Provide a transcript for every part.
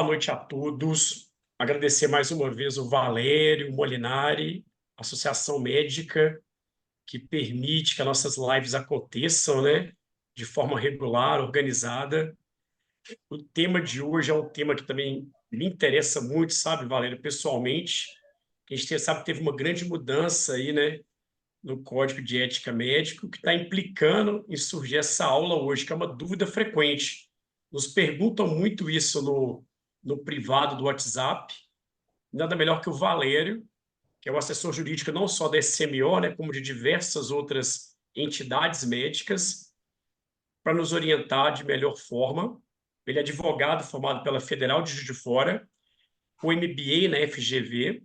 Boa noite a todos. Agradecer mais uma vez o Valério Molinari, Associação Médica, que permite que as nossas lives aconteçam, né, de forma regular, organizada. O tema de hoje é um tema que também me interessa muito, sabe, Valério, pessoalmente. A gente sabe que teve uma grande mudança aí, né, no Código de Ética Médico, que está implicando em surgir essa aula hoje, que é uma dúvida frequente. Nos perguntam muito isso no privado do WhatsApp. Nada melhor que o Valério, que é o assessor jurídico não só da SMO, né, como de diversas outras entidades médicas, para nos orientar de melhor forma. Ele é advogado formado pela Federal de Juiz de Fora, com MBA na FGV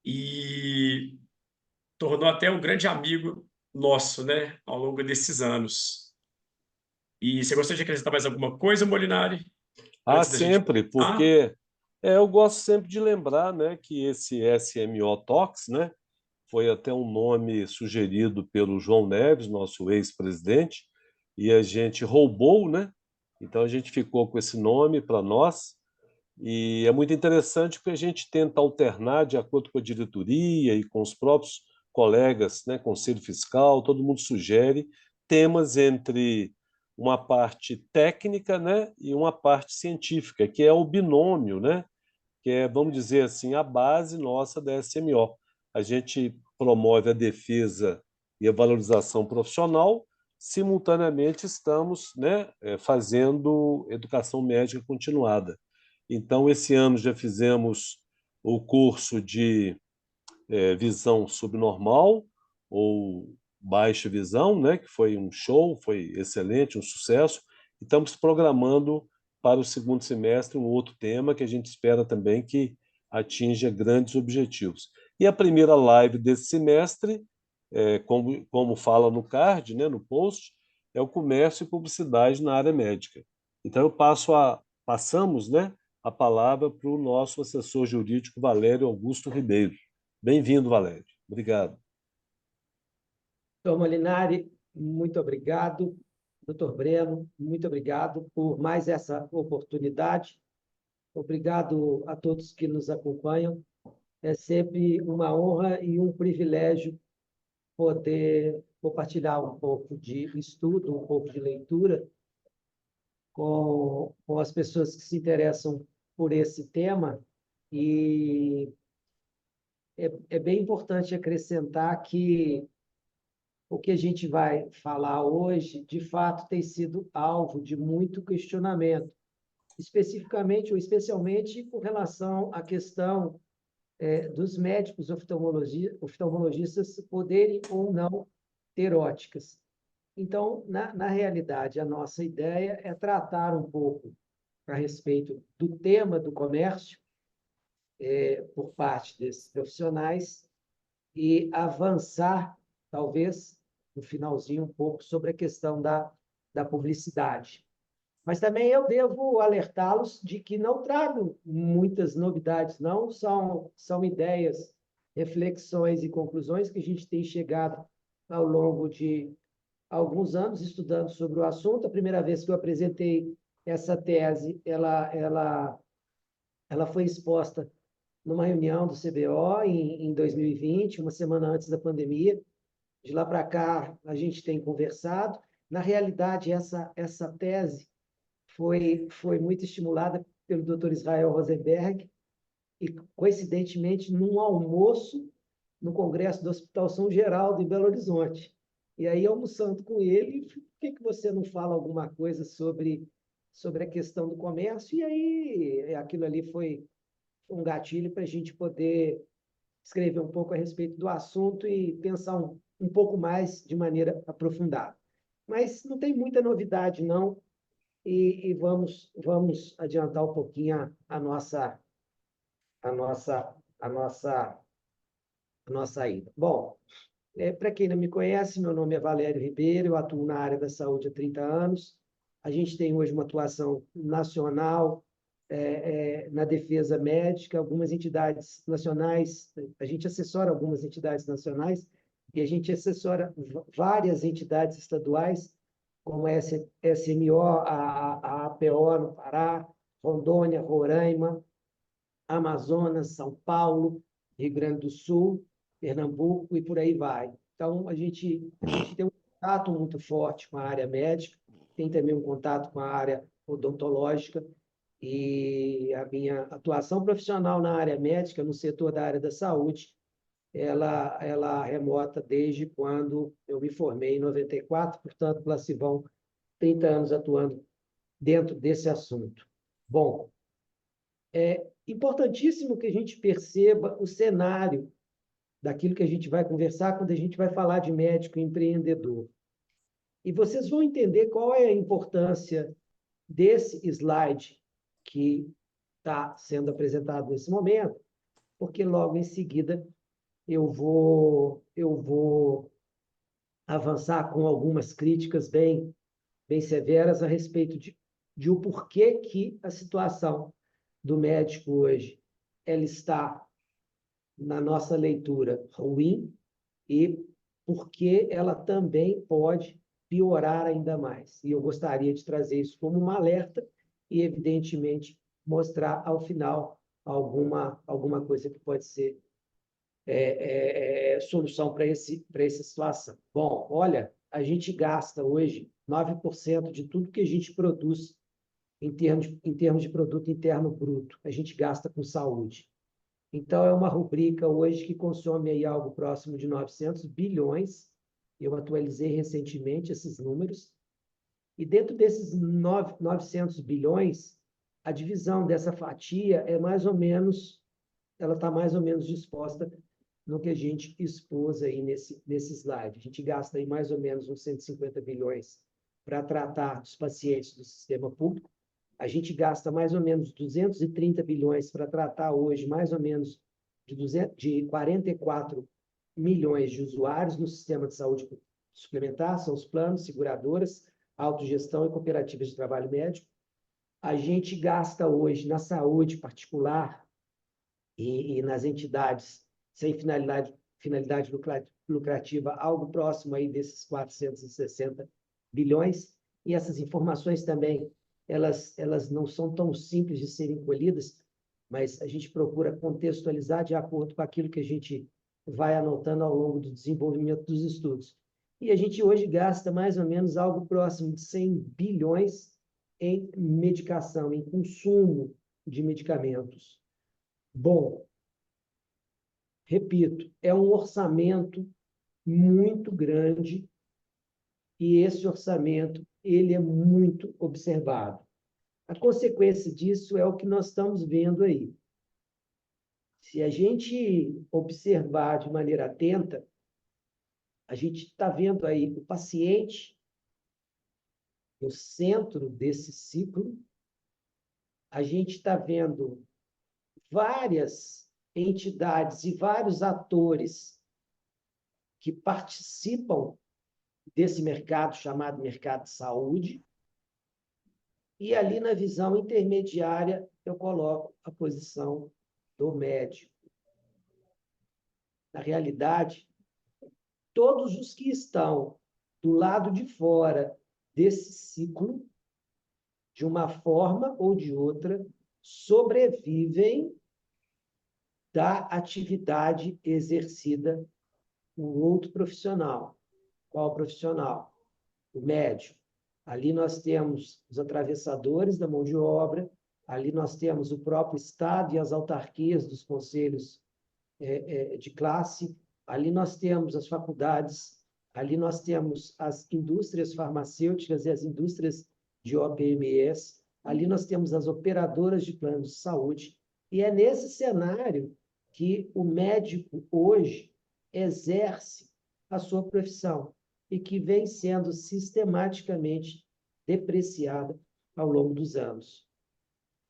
e tornou até um grande amigo nosso, né, ao longo desses anos. E você gostaria de acrescentar mais alguma coisa, Molinari, Ah, antes da gente sempre, começar? porque eu gosto sempre de lembrar, né, que esse SMO Talks, né, foi até um nome sugerido pelo João Neves, nosso ex-presidente, e a gente roubou, né? Então a gente ficou com esse nome para nós, e é muito interessante que a gente tenta alternar de acordo com a diretoria e com os próprios colegas, né, Conselho Fiscal, todo mundo sugere temas entre uma parte técnica, né, e uma parte científica, que é o binômio, né, que é, vamos dizer assim, a base nossa da SMO. A gente promove a defesa e a valorização profissional, simultaneamente estamos, né, fazendo educação médica continuada. Então, esse ano já fizemos o curso de visão subnormal ou baixa visão, né, que foi um show, foi excelente, um sucesso. E estamos programando para o segundo semestre um outro tema que a gente espera também que atinja grandes objetivos. E a primeira live desse semestre, como fala no card, né, no post, é o comércio e publicidade na área médica. Então passamos, né, a palavra para o nosso assessor jurídico Valério Augusto Ribeiro. Bem-vindo, Valério. Obrigado. Doutor Molinari, muito obrigado. Doutor Breno, muito obrigado por mais essa oportunidade. Obrigado a todos que nos acompanham. É sempre uma honra e um privilégio poder compartilhar um pouco de estudo, um pouco de leitura com as pessoas que se interessam por esse tema. E é bem importante acrescentar que o que a gente vai falar hoje, de fato, tem sido alvo de muito questionamento, especificamente ou especialmente com relação à questão dos médicos oftalmologistas poderem ou não ter óticas. Então, na realidade, a nossa ideia é tratar um pouco a respeito do tema do comércio por parte desses profissionais e avançar, talvez, no finalzinho, um pouco sobre a questão da publicidade. Mas também eu devo alertá-los de que não trago muitas novidades, não, são ideias, reflexões e conclusões que a gente tem chegado ao longo de alguns anos estudando sobre o assunto. A primeira vez que eu apresentei essa tese, ela foi exposta numa reunião do CBO em 2020, uma semana antes da pandemia. De lá para cá, a gente tem conversado. Na realidade, essa tese foi muito estimulada pelo Dr. Israel Rosenberg e, coincidentemente, num almoço no Congresso do Hospital São Geraldo, em Belo Horizonte. E aí, almoçando com ele, por que você não fala alguma coisa sobre a questão do comércio? E aí, aquilo ali foi um gatilho para a gente poder escrever um pouco a respeito do assunto e pensar um pouco mais de maneira aprofundada. Mas não tem muita novidade, não, e vamos adiantar um pouquinho a nossa, a nossa, a nossa ida. Bom, para quem não me conhece, meu nome é Valério Ribeiro, eu atuo na área da saúde há 30 anos. A gente tem hoje uma atuação nacional na defesa médica, algumas entidades nacionais, a gente assessora algumas entidades nacionais e a gente assessora várias entidades estaduais, como a SMO, a APO no Pará, Rondônia, Roraima, Amazonas, São Paulo, Rio Grande do Sul, Pernambuco e por aí vai. Então, a gente tem um contato muito forte com a área médica, tem também um contato com a área odontológica, e a minha atuação profissional na área médica, no setor da área da saúde, ela remota desde quando eu me formei em 94, portanto, lá se vão 30 anos atuando dentro desse assunto. Bom, é importantíssimo que a gente perceba o cenário daquilo que a gente vai conversar quando a gente vai falar de médico empreendedor. E vocês vão entender qual é a importância desse slide que está sendo apresentado nesse momento, porque logo em seguida eu vou avançar com algumas críticas bem severas a respeito de o porquê que a situação do médico hoje ela está, na nossa leitura, ruim, e porque ela também pode piorar ainda mais. E eu gostaria de trazer isso como um alerta e, evidentemente, mostrar ao final alguma coisa que pode ser solução para essa situação. Bom, olha, a gente gasta hoje 9% de tudo que a gente produz em termos de produto interno bruto, a gente gasta com saúde. Então, é uma rubrica hoje que consome aí algo próximo de 900 bilhões. Eu atualizei recentemente esses números. E dentro desses 900 bilhões, a divisão dessa fatia ela está mais ou menos disposta no que a gente expôs aí nesse slide. A gente gasta aí mais ou menos uns 150 bilhões para tratar dos pacientes do sistema público. A gente gasta mais ou menos 230 bilhões para tratar hoje mais ou menos de 44 milhões de usuários no sistema de saúde suplementar, são os planos, seguradoras, autogestão e cooperativas de trabalho médico. A gente gasta hoje na saúde particular e nas entidades sem finalidade lucrativa, algo próximo aí desses 460 bilhões, e essas informações também, elas não são tão simples de serem colhidas, mas a gente procura contextualizar de acordo com aquilo que a gente vai anotando ao longo do desenvolvimento dos estudos. E a gente hoje gasta mais ou menos algo próximo de 100 bilhões em medicação, em consumo de medicamentos. Bom, repito, é um orçamento muito grande e esse orçamento ele é muito observado. A consequência disso é o que nós estamos vendo aí. Se a gente observar de maneira atenta, a gente está vendo aí o paciente no centro desse ciclo, a gente está vendo várias entidades e vários atores que participam desse mercado chamado mercado de saúde, e ali na visão intermediária eu coloco a posição do médico. Na realidade, todos os que estão do lado de fora desse ciclo, de uma forma ou de outra, sobrevivem da atividade exercida por outro profissional. Qual profissional? O médico. Ali nós temos os atravessadores da mão de obra, ali nós temos o próprio Estado e as autarquias dos conselhos de classe, ali nós temos as faculdades, ali nós temos as indústrias farmacêuticas e as indústrias de OPMS, ali nós temos as operadoras de planos de saúde, e é nesse cenário que o médico hoje exerce a sua profissão e que vem sendo sistematicamente depreciada ao longo dos anos.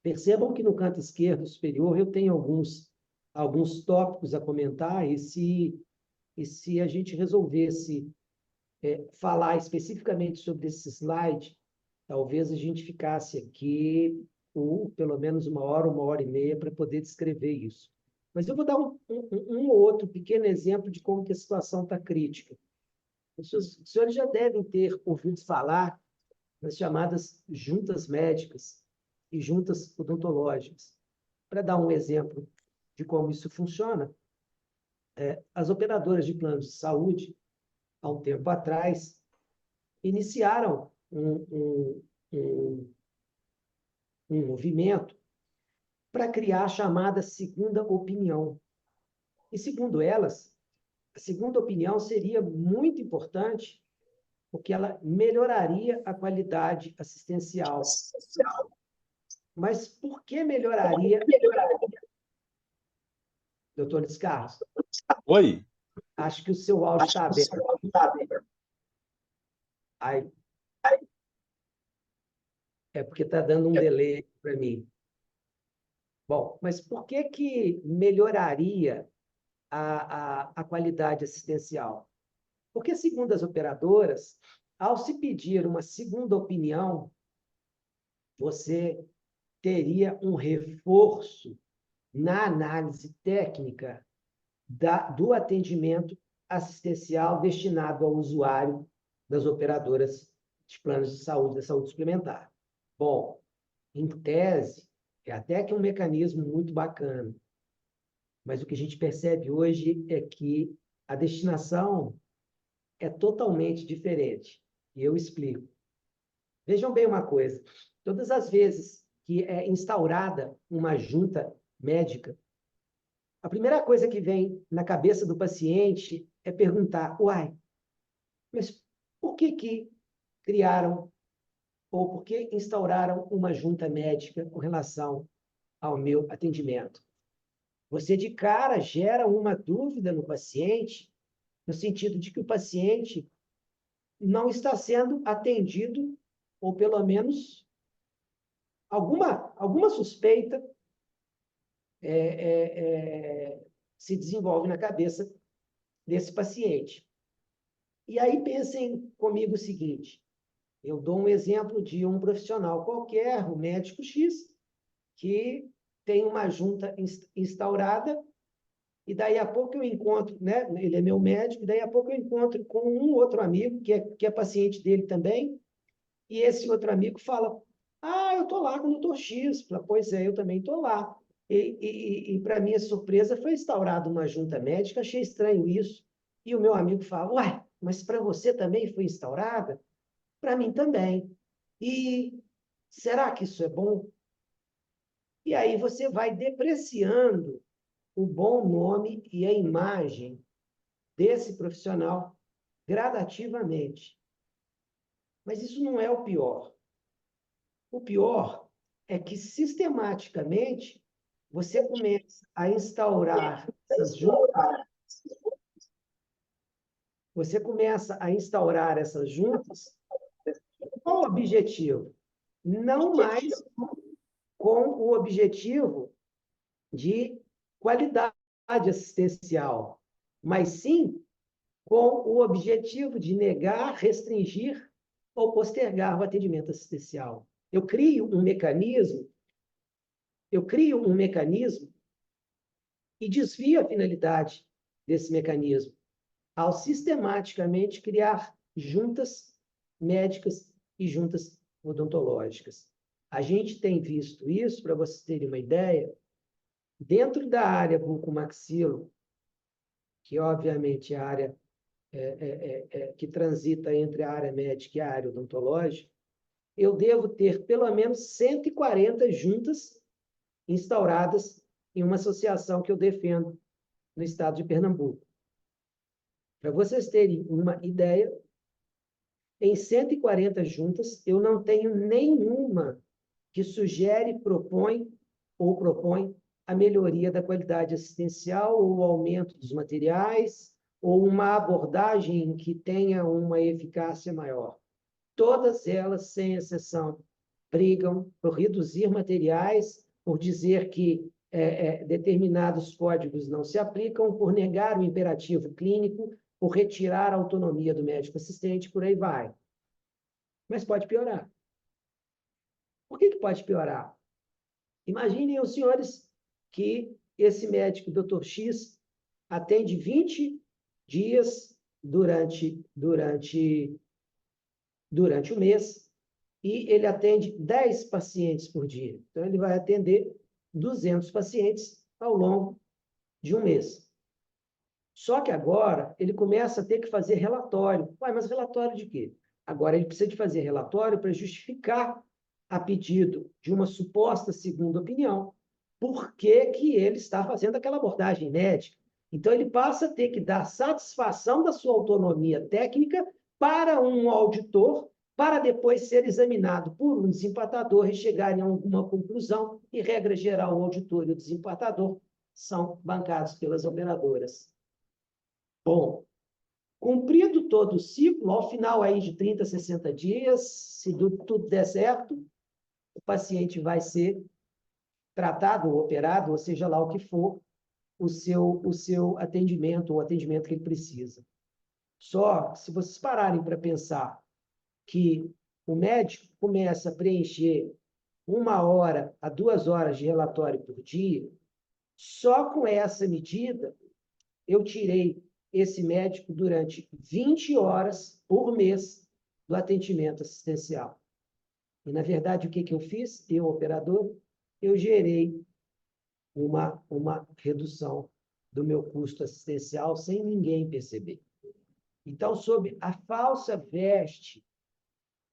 Percebam que no canto esquerdo superior eu tenho alguns tópicos a comentar, e se a gente resolvesse falar especificamente sobre esse slide, talvez a gente ficasse aqui por pelo menos uma hora e meia para poder descrever isso. Mas eu vou dar um ou outro pequeno exemplo de como que a situação está crítica. Os senhores já devem ter ouvido falar nas chamadas juntas médicas. e juntas odontológicas. Para dar um exemplo de como isso funciona, as operadoras de planos de saúde, há um tempo atrás, iniciaram um movimento para criar a chamada segunda opinião. E, segundo elas, a segunda opinião seria muito importante porque ela melhoraria a qualidade assistencial. Mas por que melhoraria, doutor Descarlos? Oi? Acho que o seu áudio está aberto. Ai, é porque está dando um delay para mim. Bom, mas por que melhoraria a qualidade assistencial? Porque, segundo as operadoras, ao se pedir uma segunda opinião, você teria um reforço na análise técnica do atendimento assistencial destinado ao usuário das operadoras de planos de saúde, da saúde suplementar. Bom, em tese, é até que um mecanismo muito bacana, mas o que a gente percebe hoje é que a destinação é totalmente diferente. E eu explico. Vejam bem uma coisa: todas as vezes que é instaurada uma junta médica, a primeira coisa que vem na cabeça do paciente é perguntar: uai, mas por que criaram ou por que instauraram uma junta médica com relação ao meu atendimento? Você, de cara, gera uma dúvida no paciente, no sentido de que o paciente não está sendo atendido, ou pelo menos alguma suspeita se desenvolve na cabeça desse paciente. E aí pensem comigo o seguinte: eu dou um exemplo de um profissional qualquer, o médico X, que tem uma junta instaurada, e daí a pouco eu encontro, né? Ele é meu médico, e daí a pouco eu encontro com um outro amigo, que é paciente dele também, e esse outro amigo fala: ah, eu estou lá com o doutor X. Fala: pois é, eu também estou lá. E para minha surpresa, foi instaurada uma junta médica, achei estranho isso. E o meu amigo fala: ué, mas para você também foi instaurada? Para mim também. E será que isso é bom? E aí você vai depreciando o bom nome e a imagem desse profissional gradativamente. Mas isso não é o pior. O pior é que, sistematicamente, você começa a instaurar essas juntas, com o objetivo, não mais com o objetivo de qualidade assistencial, mas sim com o objetivo de negar, restringir ou postergar o atendimento assistencial. Eu crio um mecanismo e desvio a finalidade desse mecanismo ao sistematicamente criar juntas médicas e juntas odontológicas. A gente tem visto isso, para vocês terem uma ideia, dentro da área bucomaxilo, que obviamente é a área que transita entre a área médica e a área odontológica, eu devo ter pelo menos 140 juntas instauradas em uma associação que eu defendo no estado de Pernambuco. Para vocês terem uma ideia, em 140 juntas, eu não tenho nenhuma que sugere, propõe a melhoria da qualidade assistencial ou o aumento dos materiais ou uma abordagem que tenha uma eficácia maior. Todas elas, sem exceção, brigam por reduzir materiais, por dizer que determinados códigos não se aplicam, por negar o imperativo clínico, por retirar a autonomia do médico assistente, por aí vai. Mas pode piorar. Por que pode piorar? Imaginem os senhores que esse médico, Dr. X, atende 20 dias durante o mês, e ele atende 10 pacientes por dia. Então, ele vai atender 200 pacientes ao longo de um mês. Só que agora ele começa a ter que fazer relatório. Ué, mas relatório de quê? Agora ele precisa de fazer relatório para justificar, a pedido de uma suposta segunda opinião, por que que ele está fazendo aquela abordagem médica. Então, ele passa a ter que dar satisfação da sua autonomia técnica para um auditor, para depois ser examinado por um desempatador e chegar em alguma conclusão, e, regra geral, o auditor e o desempatador são bancados pelas operadoras. Bom, cumprido todo o ciclo, ao final aí de 30, 60 dias, se tudo der certo, o paciente vai ser tratado ou operado, ou seja lá o que for, o seu atendimento, o atendimento que ele precisa. Só se vocês pararem para pensar que o médico começa a preencher 1 hora a 2 horas de relatório por dia, só com essa medida eu tirei esse médico durante 20 horas por mês do atendimento assistencial. E, na verdade, o que eu fiz? Eu, operador, eu gerei uma redução do meu custo assistencial sem ninguém perceber. Então, sob a falsa veste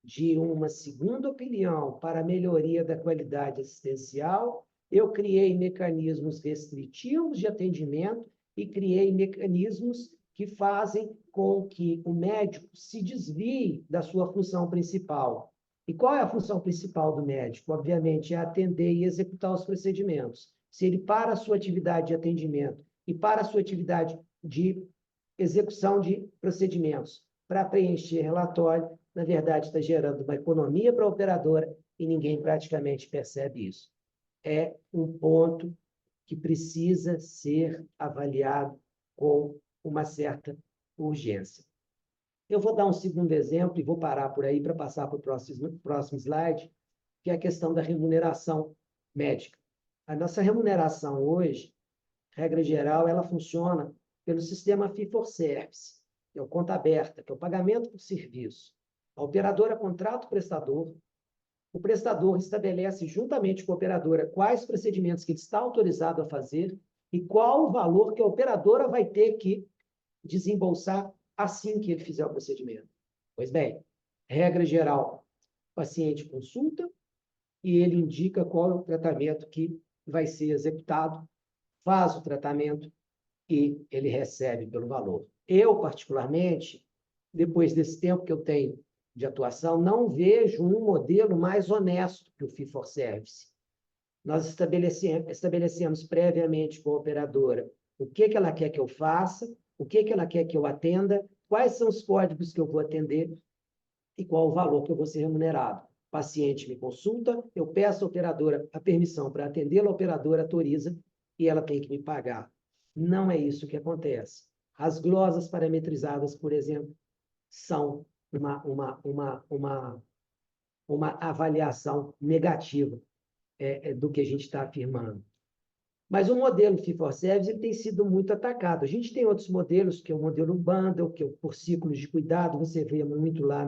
de uma segunda opinião para a melhoria da qualidade assistencial, eu criei mecanismos restritivos de atendimento e criei mecanismos que fazem com que o médico se desvie da sua função principal. E qual é a função principal do médico? Obviamente, é atender e executar os procedimentos. Se ele para a sua atividade de atendimento e para a sua atividade de execução de procedimentos para preencher relatório, na verdade, está gerando uma economia para a operadora e ninguém praticamente percebe isso. É um ponto que precisa ser avaliado com uma certa urgência. Eu vou dar um segundo exemplo e vou parar por aí para passar para o próximo slide, que é a questão da remuneração médica. A nossa remuneração hoje, regra geral, ela funciona pelo sistema fee-for-service, que é o conta aberta, que é o pagamento por serviço. A operadora contrata o prestador estabelece juntamente com a operadora quais procedimentos que ele está autorizado a fazer e qual o valor que a operadora vai ter que desembolsar assim que ele fizer o procedimento. Pois bem, regra geral, o paciente consulta e ele indica qual é o tratamento que vai ser executado, faz o tratamento e ele recebe pelo valor. Eu, particularmente, depois desse tempo que eu tenho de atuação, não vejo um modelo mais honesto que o fee-for-service. Nós estabelecemos previamente com a operadora o que ela quer que eu faça, o que ela quer que eu atenda, quais são os códigos que eu vou atender e qual o valor que eu vou ser remunerado. O paciente me consulta, eu peço à operadora a permissão para atendê-la, a operadora autoriza e ela tem que me pagar. Não é isso que acontece. As glosas parametrizadas, por exemplo, são uma avaliação negativa do que a gente está afirmando. Mas o modelo fee-for-service ele tem sido muito atacado. A gente tem outros modelos, que é o modelo bundle, que é por ciclos de cuidado, você vê muito lá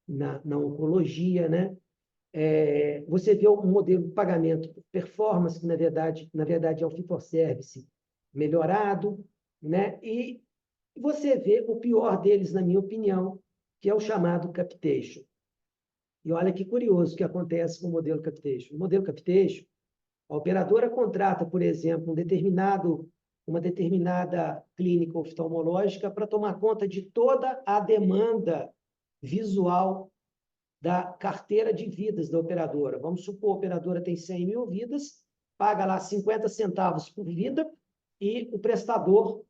na oncologia, né? Você vê o modelo de pagamento por performance, que na verdade é o fee-for-service melhorado, né? E você vê o pior deles, na minha opinião, que é o chamado capitation. E olha que curioso o que acontece com o modelo capitation. O modelo capitation, a operadora contrata, por exemplo, uma determinada clínica oftalmológica para tomar conta de toda a demanda visual da carteira de vidas da operadora. Vamos supor, a operadora tem 100 mil vidas, paga lá 50 centavos por vida e o prestador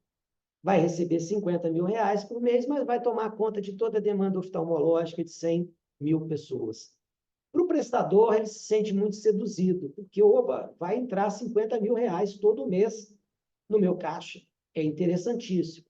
vai receber 50 mil reais por mês, mas vai tomar conta de toda a demanda oftalmológica de 100 mil pessoas. Para o prestador, ele se sente muito seduzido, porque, oba, vai entrar 50 mil reais todo mês no meu caixa. É interessantíssimo.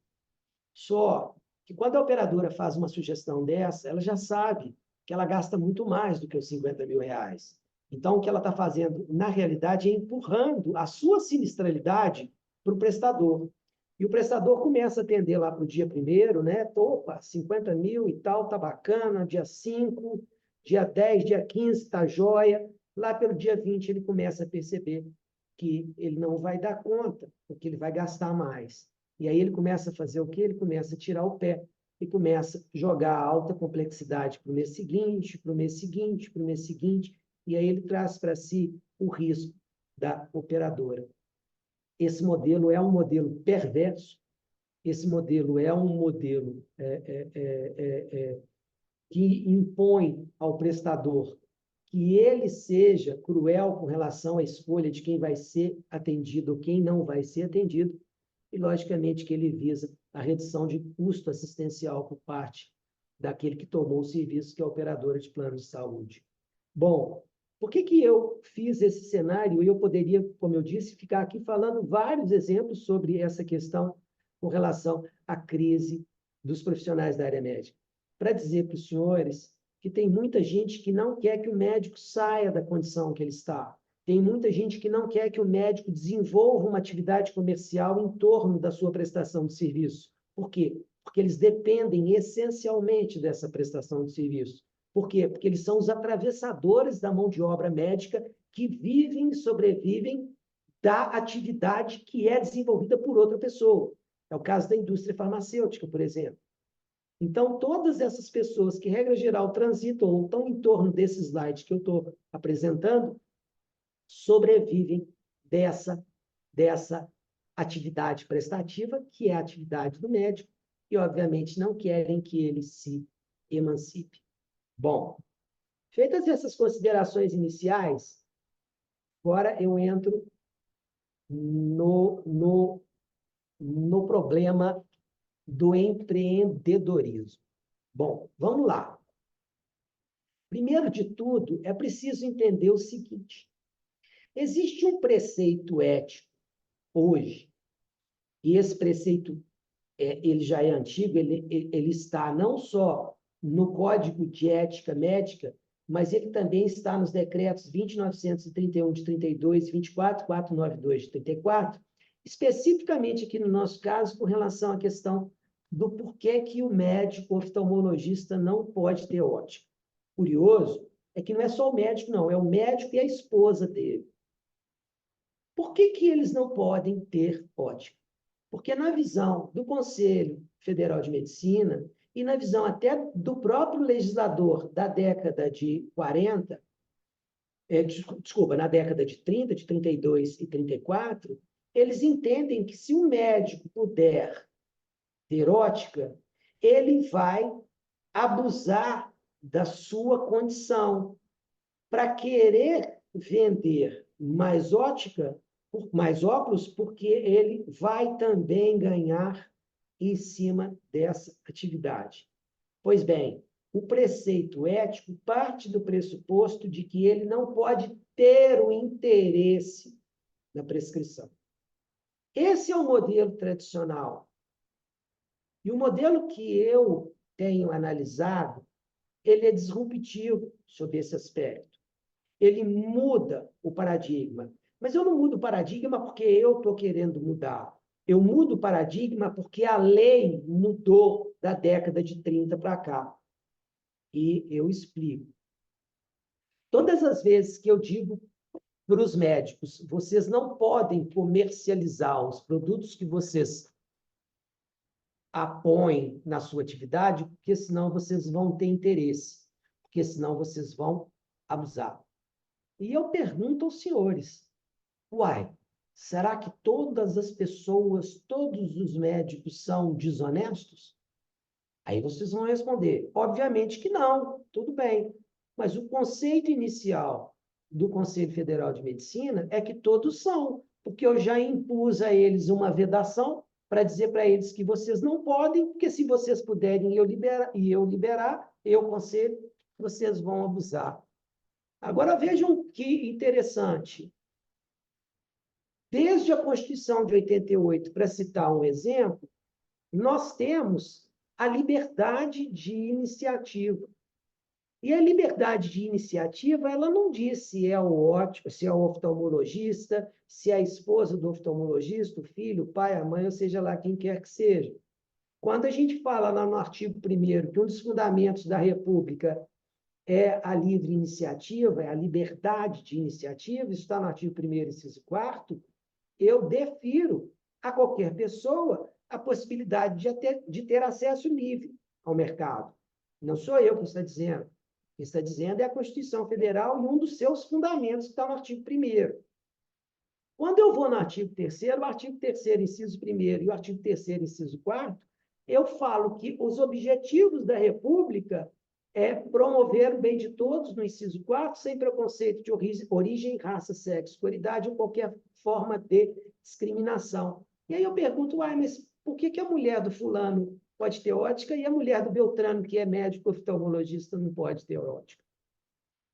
Só que quando a operadora faz uma sugestão dessa, ela já sabe que ela gasta muito mais do que os 50 mil reais. Então, o que ela está fazendo, na realidade, é empurrando a sua sinistralidade para o prestador. E o prestador começa a atender lá para o dia 1º, né? Opa, 50 mil e tal, tá bacana, dia 5, Dia 10, dia 15 está jóia. Lá pelo dia 20 ele começa a perceber que ele não vai dar conta, porque ele vai gastar mais. E aí ele começa a fazer o quê? Ele começa a tirar o pé e começa a jogar a alta complexidade para o mês seguinte, para o mês seguinte, para o mês seguinte, e aí ele traz para si o risco da operadora. Esse modelo é um modelo perverso, esse modelo é um modelo que impõe ao prestador que ele seja cruel com relação à escolha de quem vai ser atendido ou quem não vai ser atendido, e, logicamente, que ele visa a redução de custo assistencial por parte daquele que tomou o serviço, que é a operadora de plano de saúde. Bom, por que eu fiz esse cenário? E eu poderia, como eu disse, ficar aqui falando vários exemplos sobre essa questão com relação à crise dos profissionais da área médica. Para dizer para os senhores que tem muita gente que não quer que o médico saia da condição que ele está. Tem muita gente que não quer que o médico desenvolva uma atividade comercial em torno da sua prestação de serviço. Por quê? Porque eles dependem essencialmente dessa prestação de serviço. Por quê? Porque eles são os atravessadores da mão de obra médica que vivem e sobrevivem da atividade que é desenvolvida por outra pessoa. É o caso da indústria farmacêutica, por exemplo. Então, todas essas pessoas que, regra geral, transitam ou estão em torno desse slide que eu estou apresentando, sobrevivem dessa atividade prestativa, que é a atividade do médico, e, obviamente, não querem que ele se emancipe. Bom, feitas essas considerações iniciais, agora eu entro no problema do empreendedorismo. Bom, vamos lá. Primeiro de tudo, é preciso entender o seguinte: existe um preceito ético hoje, e esse preceito ele já é antigo, ele está não só no Código de Ética Médica, mas ele também está nos decretos 20.931 de 32 e 24.492 de 34, especificamente aqui no nosso caso, com relação à questão do porquê que o médico oftalmologista não pode ter ótica. Curioso é que não é só o médico, não, é o médico e a esposa dele. Por que eles não podem ter ótica? Porque na visão do Conselho Federal de Medicina e na visão até do próprio legislador da década de 40, na década de 30, de 32 e 34, eles entendem que se o médico puder ter ótica, ele vai abusar da sua condição para querer vender mais ótica, mais óculos, porque ele vai também ganhar em cima dessa atividade. Pois bem, o preceito ético parte do pressuposto de que ele não pode ter o interesse na prescrição. Esse é o modelo tradicional. E o modelo que eu tenho analisado, ele é disruptivo sobre esse aspecto. Ele muda o paradigma. Mas eu não mudo o paradigma porque eu estou querendo mudar. Eu mudo o paradigma porque a lei mudou da década de 30 para cá. E eu explico. Todas as vezes que eu digo para os médicos, vocês não podem comercializar os produtos que vocês apõem na sua atividade, porque senão vocês vão ter interesse, porque senão vocês vão abusar. E eu pergunto aos senhores, uai, será que todas as pessoas, todos os médicos são desonestos? Aí vocês vão responder, obviamente que não, tudo bem. Mas o conceito inicial do Conselho Federal de Medicina é que todos são, porque eu já impus a eles uma vedação para dizer para eles que vocês não podem, porque se vocês puderem e eu liberar, eu conselho, vocês vão abusar. Agora vejam que interessante. Desde a Constituição de 88, para citar um exemplo, nós temos a liberdade de iniciativa. E a liberdade de iniciativa, ela não diz se é o ótico, se é o oftalmologista, se é a esposa do oftalmologista, o filho, o pai, a mãe, ou seja lá quem quer que seja. Quando a gente fala lá no artigo 1º que um dos fundamentos da República é a livre iniciativa, é a liberdade de iniciativa, isso está no artigo 1º, inciso 4º, eu defiro a qualquer pessoa a possibilidade de ter acesso livre ao mercado. Não sou eu que está dizendo. Quem está dizendo é a Constituição Federal e um dos seus fundamentos que está no artigo 1º. Quando eu vou no artigo 3º, o artigo 3º, inciso 1º, e o artigo 3º, inciso 4º, eu falo que os objetivos da República é promover o bem de todos, no inciso 4º, sem preconceito de origem, raça, sexo, coloridade ou qualquer forma de discriminação. E aí eu pergunto, mas por que a mulher do fulano pode ter ótica e a mulher do Beltrano, que é médico oftalmologista, não pode ter ótica?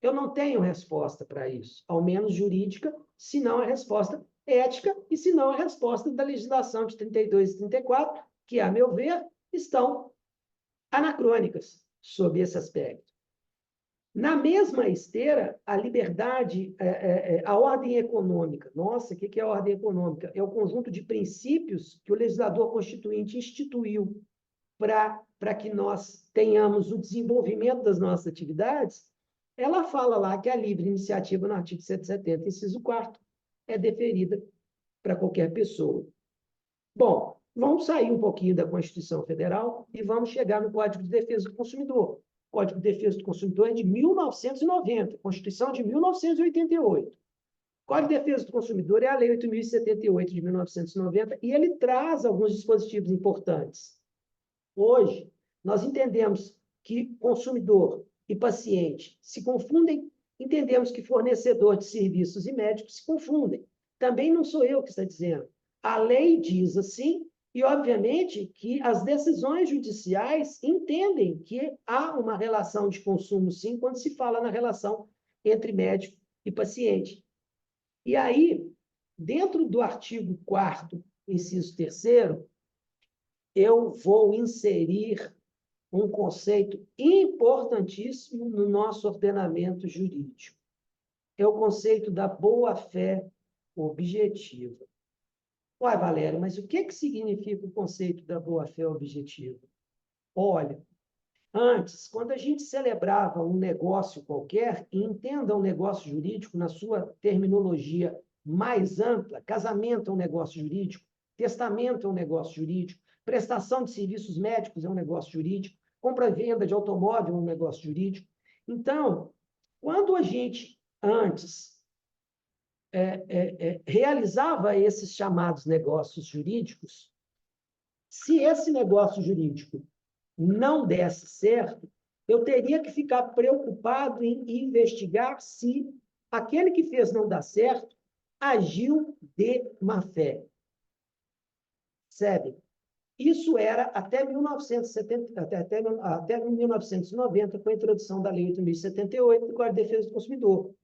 Eu não tenho resposta para isso, ao menos jurídica, se não a resposta ética e se não a resposta da legislação de 32 e 34, que, a meu ver, estão anacrônicas sob esse aspecto. Na mesma esteira, a liberdade, a ordem econômica. Nossa, o que é a ordem econômica? É o conjunto de princípios que o legislador constituinte instituiu para que nós tenhamos o desenvolvimento das nossas atividades. Ela fala lá que a livre iniciativa, no artigo 170, inciso 4º, é deferida para qualquer pessoa. Bom, vamos sair um pouquinho da Constituição Federal e vamos chegar no Código de Defesa do Consumidor. O Código de Defesa do Consumidor é de 1990, Constituição de 1988. O Código de Defesa do Consumidor é a Lei 8.078 de 1990 e ele traz alguns dispositivos importantes. Hoje, nós entendemos que consumidor e paciente se confundem, entendemos que fornecedor de serviços e médicos se confundem. Também não sou eu que está dizendo. A lei diz assim, e, obviamente, que as decisões judiciais entendem que há uma relação de consumo, sim, quando se fala na relação entre médico e paciente. E aí, dentro do artigo 4º, inciso 3º, eu vou inserir um conceito importantíssimo no nosso ordenamento jurídico. É o conceito da boa-fé objetiva. Uai, Valério, mas o que significa o conceito da boa-fé objetiva? Olha, antes, quando a gente celebrava um negócio qualquer, e entenda um negócio jurídico na sua terminologia mais ampla, casamento é um negócio jurídico, testamento é um negócio jurídico, prestação de serviços médicos é um negócio jurídico, compra e venda de automóvel é um negócio jurídico. Então, quando a gente, antes, realizava esses chamados negócios jurídicos, se esse negócio jurídico não desse certo, eu teria que ficar preocupado em investigar se aquele que fez não dar certo agiu de má-fé. Percebe? Isso era até 1970, até 1990, com a introdução da Lei 8.078 do Código de Defesa do Consumidor.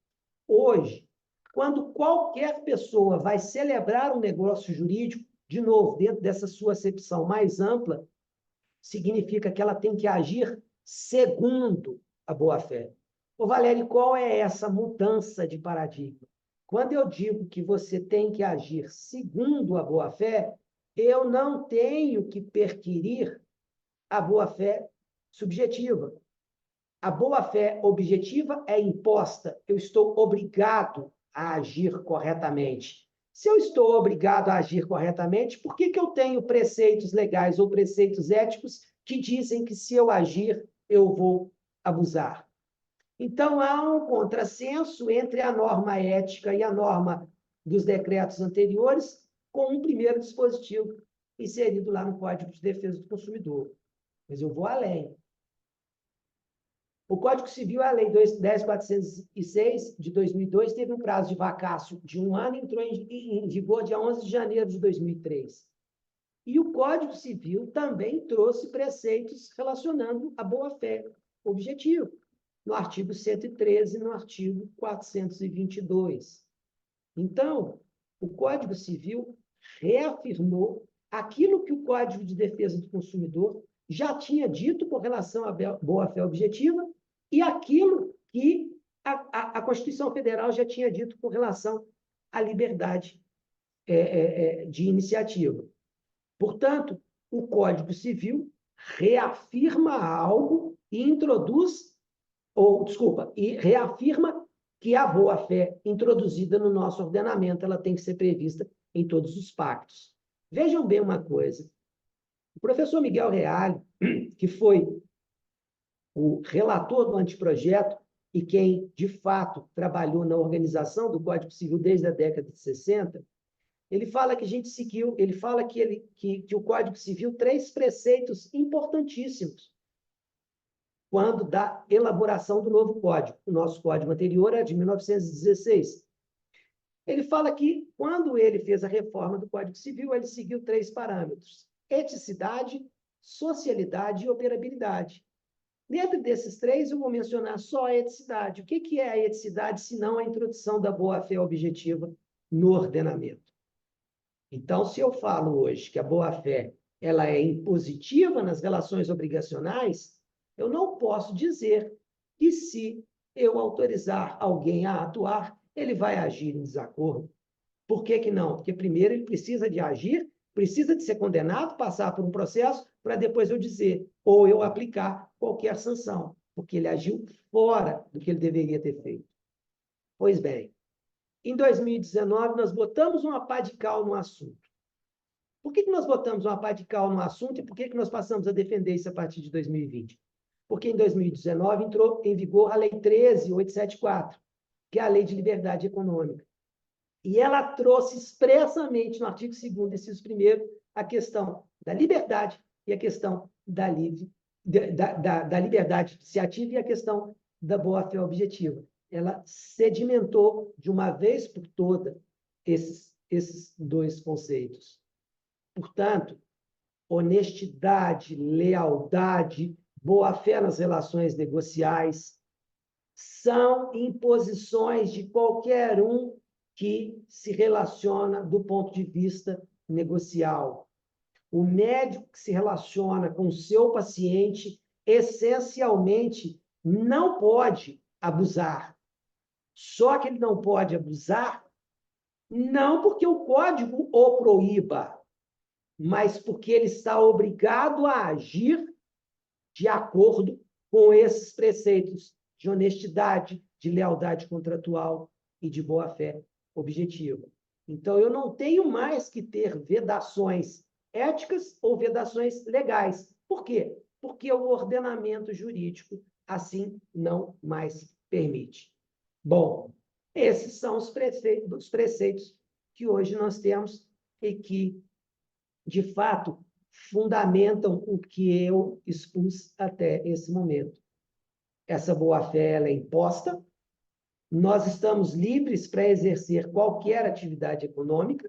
Hoje, quando qualquer pessoa vai celebrar um negócio jurídico, de novo, dentro dessa sua acepção mais ampla, significa que ela tem que agir segundo a boa-fé. Ô, Valério, qual é essa mudança de paradigma? Quando eu digo que você tem que agir segundo a boa-fé, eu não tenho que perquirir a boa-fé subjetiva. A boa-fé objetiva é imposta. Eu estou obrigado a agir corretamente. Se eu estou obrigado a agir corretamente, por que eu tenho preceitos legais ou preceitos éticos que dizem que se eu agir, eu vou abusar? Então, há um contrassenso entre a norma ética e a norma dos decretos anteriores, com um primeiro dispositivo inserido lá no Código de Defesa do Consumidor. Mas eu vou além. O Código Civil, a Lei 10.406, de 2002, teve um prazo de vacácio de 1 ano e entrou em vigor dia 11 de janeiro de 2003. E o Código Civil também trouxe preceitos relacionando a boa-fé objetiva, no artigo 113 e no artigo 422. Então, o Código Civil reafirmou aquilo que o Código de Defesa do Consumidor já tinha dito com relação à boa-fé objetiva e aquilo que a Constituição Federal já tinha dito com relação à liberdade de iniciativa. Portanto, o Código Civil reafirma algo e introduz desculpa, e reafirma que a boa-fé introduzida no nosso ordenamento ela tem que ser prevista em todos os pactos. Vejam bem uma coisa. O professor Miguel Reale, que foi o relator do anteprojeto e quem, de fato, trabalhou na organização do Código Civil desde a década de 60, ele fala que a gente seguiu, ele fala que o Código Civil 3 preceitos importantíssimos quando da elaboração do novo código. O nosso código anterior é de 1916. Ele fala que, quando ele fez a reforma do Código Civil, ele seguiu 3 parâmetros: eticidade, socialidade e operabilidade. Dentro desses 3, eu vou mencionar só a eticidade. O que é a eticidade, se não a introdução da boa-fé objetiva no ordenamento? Então, se eu falo hoje que a boa-fé ela é impositiva nas relações obrigacionais, eu não posso dizer que, se eu autorizar alguém a atuar, ele vai agir em desacordo. Por que não? Porque primeiro ele precisa de agir, precisa de ser condenado, passar por um processo, para depois eu dizer, ou eu aplicar qualquer sanção, porque ele agiu fora do que ele deveria ter feito. Pois bem, em 2019, nós botamos uma pá de cal no assunto. Por que nós botamos uma pá de cal no assunto e por que nós passamos a defender isso a partir de 2020? Porque em 2019 entrou em vigor a Lei 13.874, que é a Lei de Liberdade Econômica. E ela trouxe expressamente no artigo 2º, inciso 1º, a questão da liberdade e a questão da liberdade iniciativa e a questão da boa-fé objetiva. Ela sedimentou de uma vez por toda esses 2 conceitos. Portanto, honestidade, lealdade, boa-fé nas relações negociais são imposições de qualquer um que se relaciona do ponto de vista negocial. O médico que se relaciona com o seu paciente, essencialmente, não pode abusar. Só que ele não pode abusar não porque o código o proíba, mas porque ele está obrigado a agir de acordo com esses preceitos de honestidade, de lealdade contratual e de boa-fé objetiva. Então, eu não tenho mais que ter vedações éticas ou vedações legais. Por quê? Porque o ordenamento jurídico assim não mais permite. Bom, esses são os preceitos que hoje nós temos e que, de fato, fundamentam o que eu expus até esse momento. Essa boa-fé ela é imposta, nós estamos livres para exercer qualquer atividade econômica,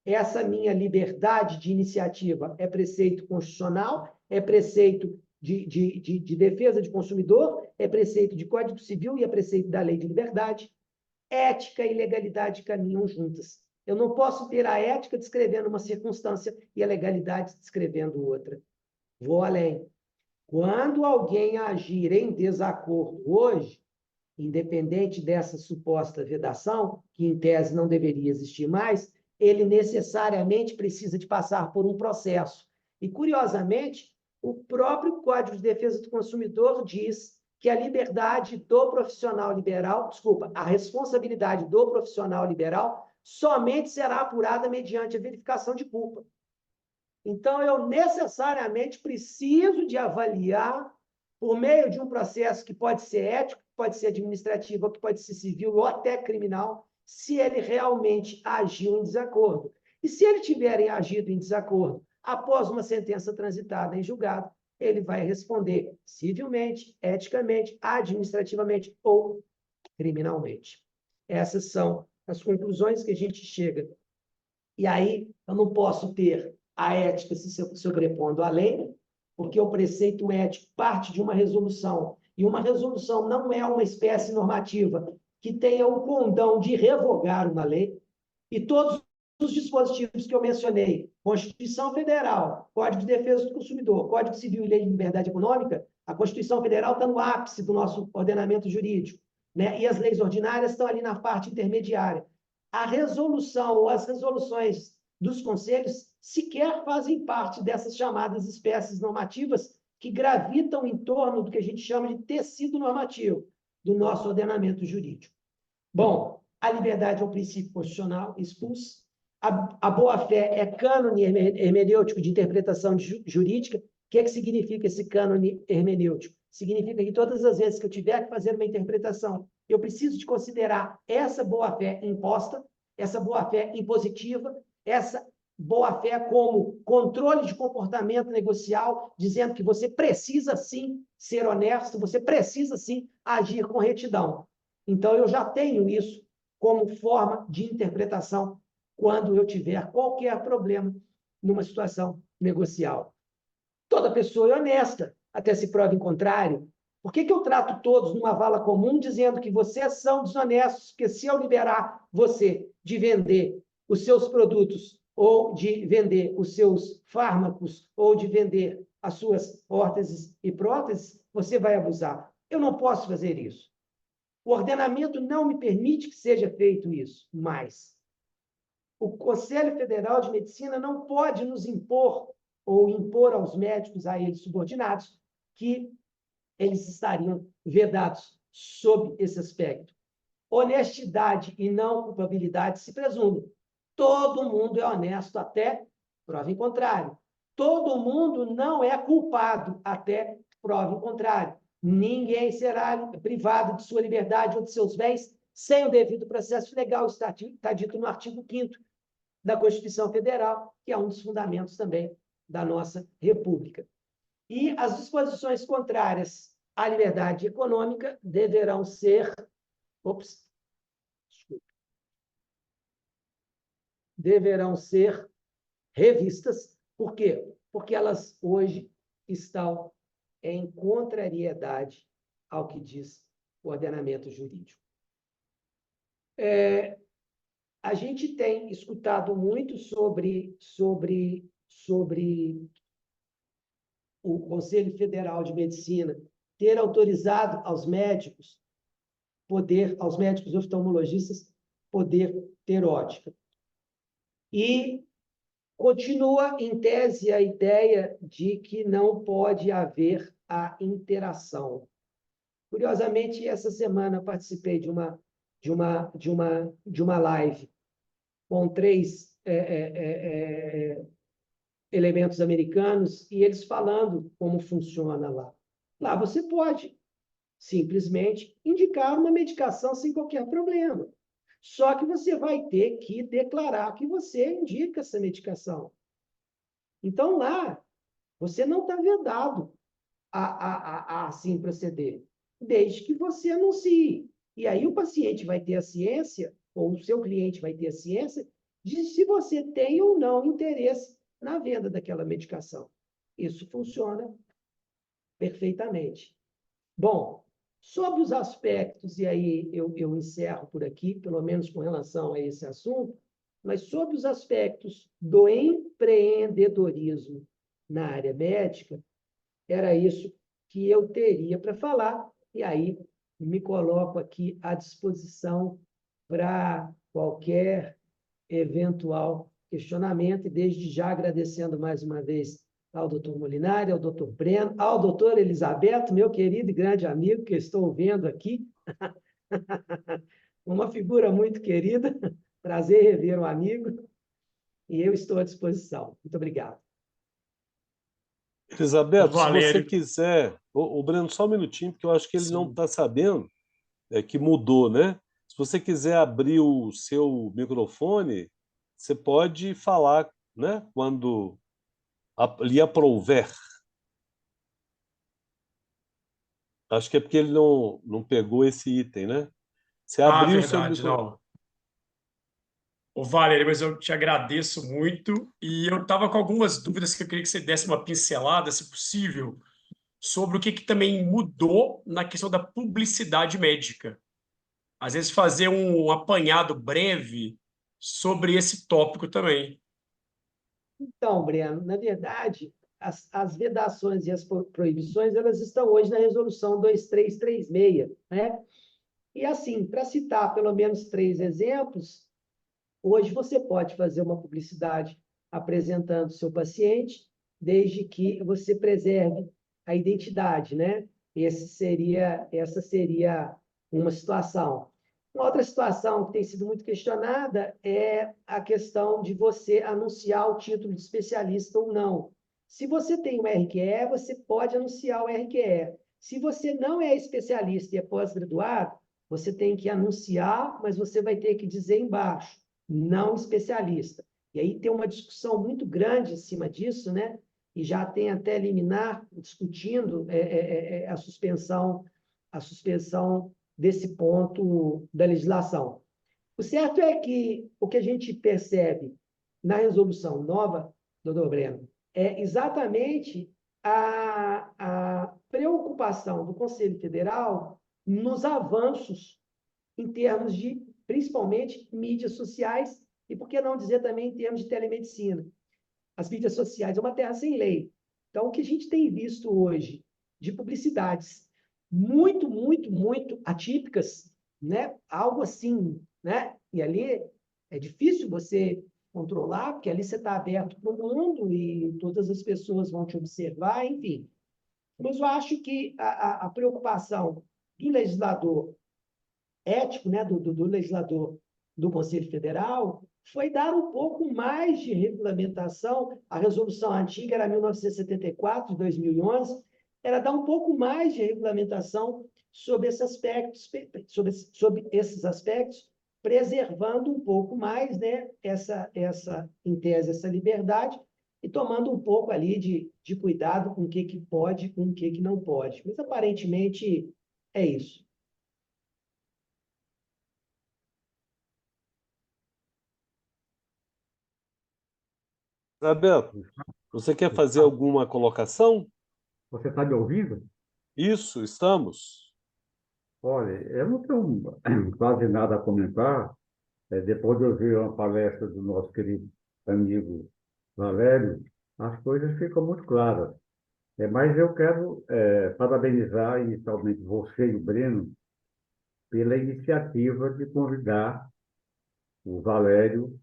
essa minha liberdade de iniciativa é preceito constitucional, é preceito de defesa de consumidor, é preceito de Código Civil e é preceito da Lei de Liberdade. Ética e legalidade caminham juntas. Eu não posso ter a ética descrevendo uma circunstância e a legalidade descrevendo outra. Vou além. Quando alguém agir em desacordo hoje, independente dessa suposta vedação, que em tese não deveria existir mais, ele necessariamente precisa de passar por um processo. E, curiosamente, o próprio Código de Defesa do Consumidor diz que a liberdade do profissional liberal, a responsabilidade do profissional liberal somente será apurada mediante a verificação de culpa. Então, eu necessariamente preciso de avaliar, por meio de um processo que pode ser ético, que pode ser administrativo, que pode ser civil ou até criminal, se ele realmente agiu em desacordo. E se ele tiver agido em desacordo após uma sentença transitada em julgado, ele vai responder civilmente, eticamente, administrativamente ou criminalmente. Essas são as conclusões que a gente chega. E aí, eu não posso ter a ética se sobrepondo à lei, porque o preceito ético parte de uma resolução, e uma resolução não é uma espécie normativa que tenha o condão de revogar uma lei, e todos os dispositivos que eu mencionei, Constituição Federal, Código de Defesa do Consumidor, Código Civil e Lei de Liberdade Econômica, a Constituição Federal está no ápice do nosso ordenamento jurídico, né? E as leis ordinárias estão ali na parte intermediária. A resolução ou as resoluções dos conselhos sequer fazem parte dessas chamadas espécies normativas que gravitam em torno do que a gente chama de tecido normativo do nosso ordenamento jurídico. Bom, a liberdade é um princípio constitucional expulso. A boa-fé é cânone hermenêutico de interpretação jurídica. O que significa esse cânone hermenêutico? Significa que todas as vezes que eu tiver que fazer uma interpretação, eu preciso de considerar essa boa-fé imposta, essa boa-fé impositiva, essa boa-fé como controle de comportamento negocial, dizendo que você precisa, sim, ser honesto, você precisa, sim, agir com retidão. Então, eu já tenho isso como forma de interpretação quando eu tiver qualquer problema numa situação negocial. Toda pessoa é honesta, até se prove em contrário. Por que eu trato todos numa vala comum dizendo que vocês são desonestos? Porque se eu liberar você de vender os seus produtos ou de vender os seus fármacos ou de vender as suas órteses e próteses, você vai abusar. Eu não posso fazer isso. O ordenamento não me permite que seja feito isso, mas o Conselho Federal de Medicina não pode nos impor ou impor aos médicos, a eles subordinados, que eles estariam vedados sob esse aspecto. Honestidade e não culpabilidade se presume. Todo mundo é honesto até prova em contrário. Todo mundo não é culpado até prova em contrário. Ninguém será privado de sua liberdade ou de seus bens sem o devido processo legal. Está dito no artigo 5º da Constituição Federal, que é um dos fundamentos também da nossa República. E as disposições contrárias à liberdade econômica deverão ser... deverão ser revistas. Por quê? Porque elas hoje estão em contrariedade ao que diz o ordenamento jurídico. A gente tem escutado muito sobre o Conselho Federal de Medicina ter autorizado aos médicos oftalmologistas, poder ter ótica. E continua em tese a ideia de que não pode haver a interação. Curiosamente, essa semana participei de uma live com 3 elementos americanos e eles falando como funciona lá. Lá você pode simplesmente indicar uma medicação sem qualquer problema. Só que você vai ter que declarar que você indica essa medicação. Então, lá, você não está vedado a assim proceder, desde que você anuncie. E aí o paciente vai ter a ciência, ou o seu cliente vai ter a ciência, de se você tem ou não interesse na venda daquela medicação. Isso funciona perfeitamente. Bom, sobre os aspectos, e aí eu encerro por aqui, pelo menos com relação a esse assunto, mas sobre os aspectos do empreendedorismo na área médica, era isso que eu teria para falar, e aí me coloco aqui à disposição para qualquer eventual questionamento, e desde já agradecendo mais uma vez ao doutor Molinari, ao doutor Breno, ao doutor Elisabeto, meu querido e grande amigo, que estou vendo aqui. Uma figura muito querida. Prazer rever um amigo. E eu estou à disposição. Muito obrigado. Elizabeth, se você Valério, quiser... O Breno, só um minutinho, porque eu acho que ele não sim. está sabendo que mudou, né? Se você quiser abrir o seu microfone, você pode falar, né? Quando lhe aprouver. Acho que é porque ele não pegou esse item, né? Você abriu o seu Verdade, microfone. não. Ô, Valério, mas eu te agradeço muito e eu estava com algumas dúvidas que eu queria que você desse uma pincelada, se possível, sobre o que também mudou na questão da publicidade médica. Às vezes fazer um apanhado breve sobre esse tópico também. Então, Breno, na verdade, as vedações e as proibições, elas estão hoje na resolução 2336, né? E assim, para citar pelo menos 3 exemplos, hoje você pode fazer uma publicidade apresentando o seu paciente, desde que você preserve a identidade, né? Essa seria uma situação. Uma outra situação que tem sido muito questionada é a questão de você anunciar o título de especialista ou não. Se você tem o RQE, você pode anunciar o RQE. Se você não é especialista e é pós-graduado, você tem que anunciar, mas você vai ter que dizer embaixo, não especialista. E aí tem uma discussão muito grande em cima disso, né? E já tem até liminar discutindo a suspensão desse ponto da legislação. O certo é que o que a gente percebe na resolução nova, doutor Breno, é exatamente a preocupação do Conselho Federal nos avanços em termos de, principalmente, mídias sociais e, por que não dizer também, em termos de telemedicina. As mídias sociais é uma terra sem lei. Então, o que a gente tem visto hoje de publicidades muito, muito, muito atípicas, né? Algo assim, né? E ali é difícil você controlar, porque ali você está aberto para o mundo e todas as pessoas vão te observar, enfim. Mas eu acho que a preocupação do legislador ético, né, do legislador do Conselho Federal, foi dar um pouco mais de regulamentação. A resolução antiga era 1974, de 2011, era dar um pouco mais de regulamentação sobre esses aspectos, sobre esses aspectos, preservando um pouco mais, né, em tese, essa liberdade, e tomando um pouco ali de cuidado com o que pode e com o que não pode. Mas, aparentemente, é isso. Roberto, você quer fazer alguma colocação? Você está me ouvindo? Isso, estamos. Olha, eu não tenho quase nada a comentar. Depois de ouvir uma palestra do nosso querido amigo Valério, as coisas ficam muito claras. Mas eu quero parabenizar inicialmente você e o Breno pela iniciativa de convidar o Valério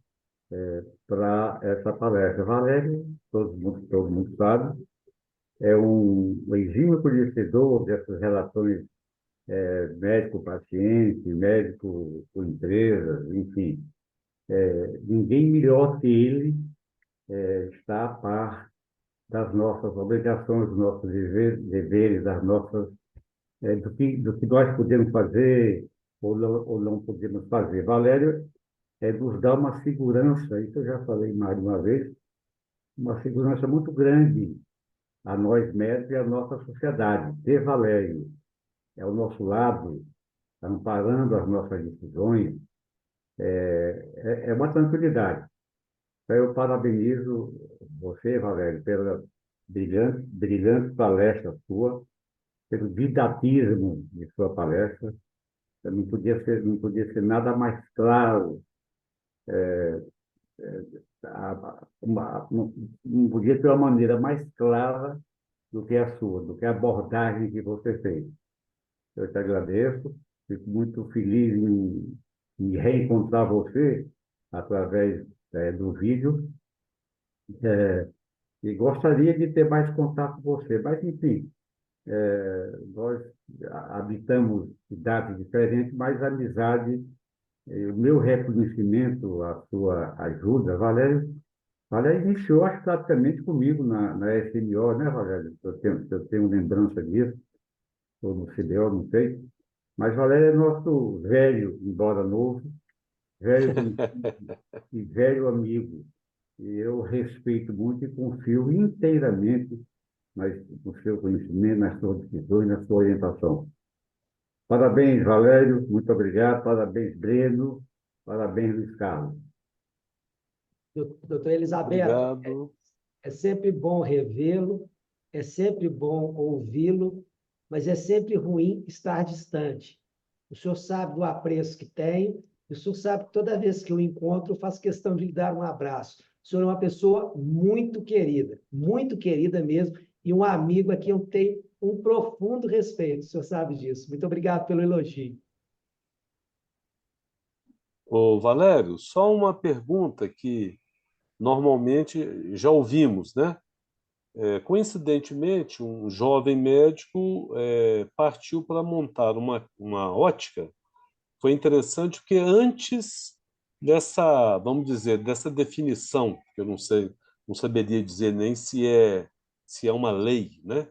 para essa palestra. Valério, todo mundo sabe, é um exímio conhecedor dessas relações médico-paciente, médico com empresas, enfim. Ninguém melhor que ele está a par das nossas obrigações, dos nossos deveres, das nossas, do que nós podemos fazer ou não podemos fazer. Valério nos dá uma segurança, isso eu já falei mais de uma vez, uma segurança muito grande a nós médicos e à nossa sociedade. Ter Valério ao nosso lado, amparando as nossas decisões, é uma tranquilidade. Então, eu parabenizo você, Valério, pela brilhante palestra sua, pelo didatismo de sua palestra. Não podia ser nada mais claro, não podia ter uma maneira mais clara do que a sua, do que a abordagem que você fez. Eu te agradeço, fico muito feliz em reencontrar você através do vídeo, e gostaria de ter mais contato com você, mas, enfim, nós habitamos cidades diferentes, mas a amizade, o meu reconhecimento, a sua ajuda, Valério iniciou, acho, praticamente comigo na SMO, né, Valério? Se eu tenho lembrança disso, ou no CBO, não sei. Mas Valério é nosso velho, embora novo, velho e velho amigo. E eu respeito muito e confio inteiramente no seu conhecimento, nas suas decisões, na sua orientação. Parabéns, Valério, muito obrigado. Parabéns, Breno. Parabéns, Luiz Carlos. Doutor Elisabeto, Obrigado. é sempre bom revê-lo, é sempre bom ouvi-lo, mas é sempre ruim estar distante. O senhor sabe do apreço que tenho, e o senhor sabe que toda vez que eu encontro, eu faço questão de lhe dar um abraço. O senhor é uma pessoa muito querida mesmo, e um amigo a quem eu tenho um profundo respeito, o senhor sabe disso. Muito obrigado pelo elogio. Ô, Valério, só uma pergunta que normalmente já ouvimos, né? Coincidentemente, um jovem médico partiu para montar uma ótica. Foi interessante porque antes dessa, vamos dizer, dessa definição, que eu não sei, não saberia dizer nem se é uma lei, né?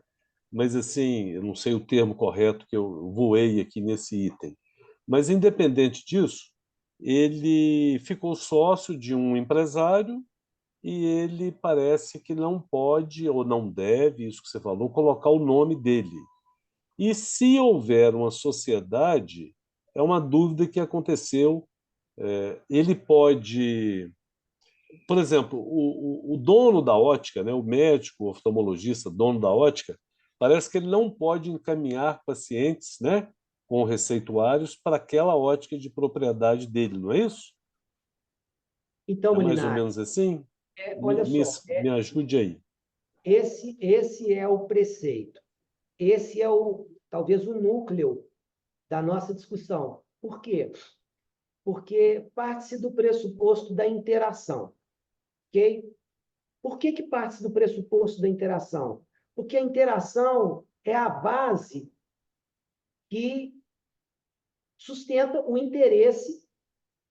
Mas assim, eu não sei o termo correto que eu voei aqui nesse item. Mas independente disso, ele ficou sócio de um empresário e ele parece que não pode ou não deve, isso que você falou, colocar o nome dele. E se houver uma sociedade, é uma dúvida que aconteceu. Ele pode, por exemplo, o dono da ótica, né, o médico, o oftalmologista, dono da ótica, parece que ele não pode encaminhar pacientes, né, com receituários para aquela ótica de propriedade dele, não é isso? Então, É mais ou Molinari, menos assim? Me, olha me, só, me ajude aí. esse é o preceito. Esse é talvez o núcleo da nossa discussão. Por quê? Porque parte-se do pressuposto da interação, ok? Por que parte-se do pressuposto da interação? Porque a interação é a base que sustenta o interesse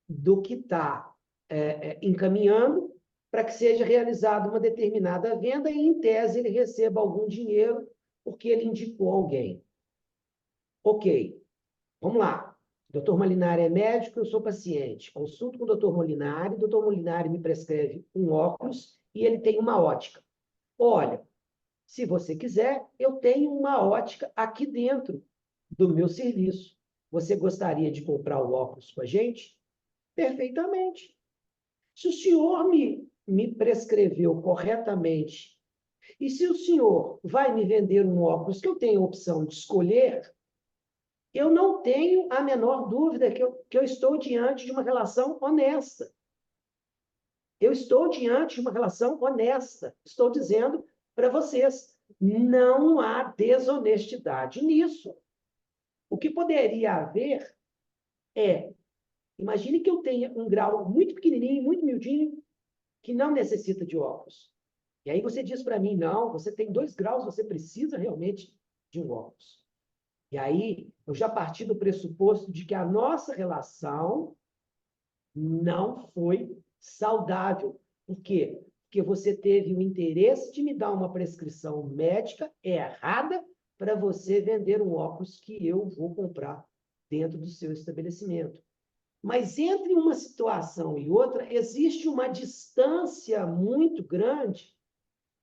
do que está encaminhando para que seja realizada uma determinada venda e, em tese, ele receba algum dinheiro porque ele indicou alguém. Ok, vamos lá. Doutor Molinari é médico, eu sou paciente. Consulto com o doutor Molinari, o doutor Molinari me prescreve um óculos e ele tem uma ótica. Olha, se você quiser, eu tenho uma ótica aqui dentro do meu serviço. Você gostaria de comprar o óculos com a gente? Perfeitamente. Se o senhor me prescreveu corretamente, e se o senhor vai me vender um óculos que eu tenho a opção de escolher, eu não tenho a menor dúvida que eu estou diante de uma relação honesta. Eu estou diante de uma relação honesta. Estou dizendo para vocês, não há desonestidade nisso. O que poderia haver é, imagine que eu tenha um grau muito pequenininho, muito miudinho, que não necessita de óculos. E aí você diz para mim, não, você tem 2 graus, você precisa realmente de um óculos. E aí eu já parti do pressuposto de que a nossa relação não foi saudável. Por quê? Porque você teve o interesse de me dar uma prescrição médica errada para você vender um óculos que eu vou comprar dentro do seu estabelecimento. Mas entre uma situação e outra, existe uma distância muito grande,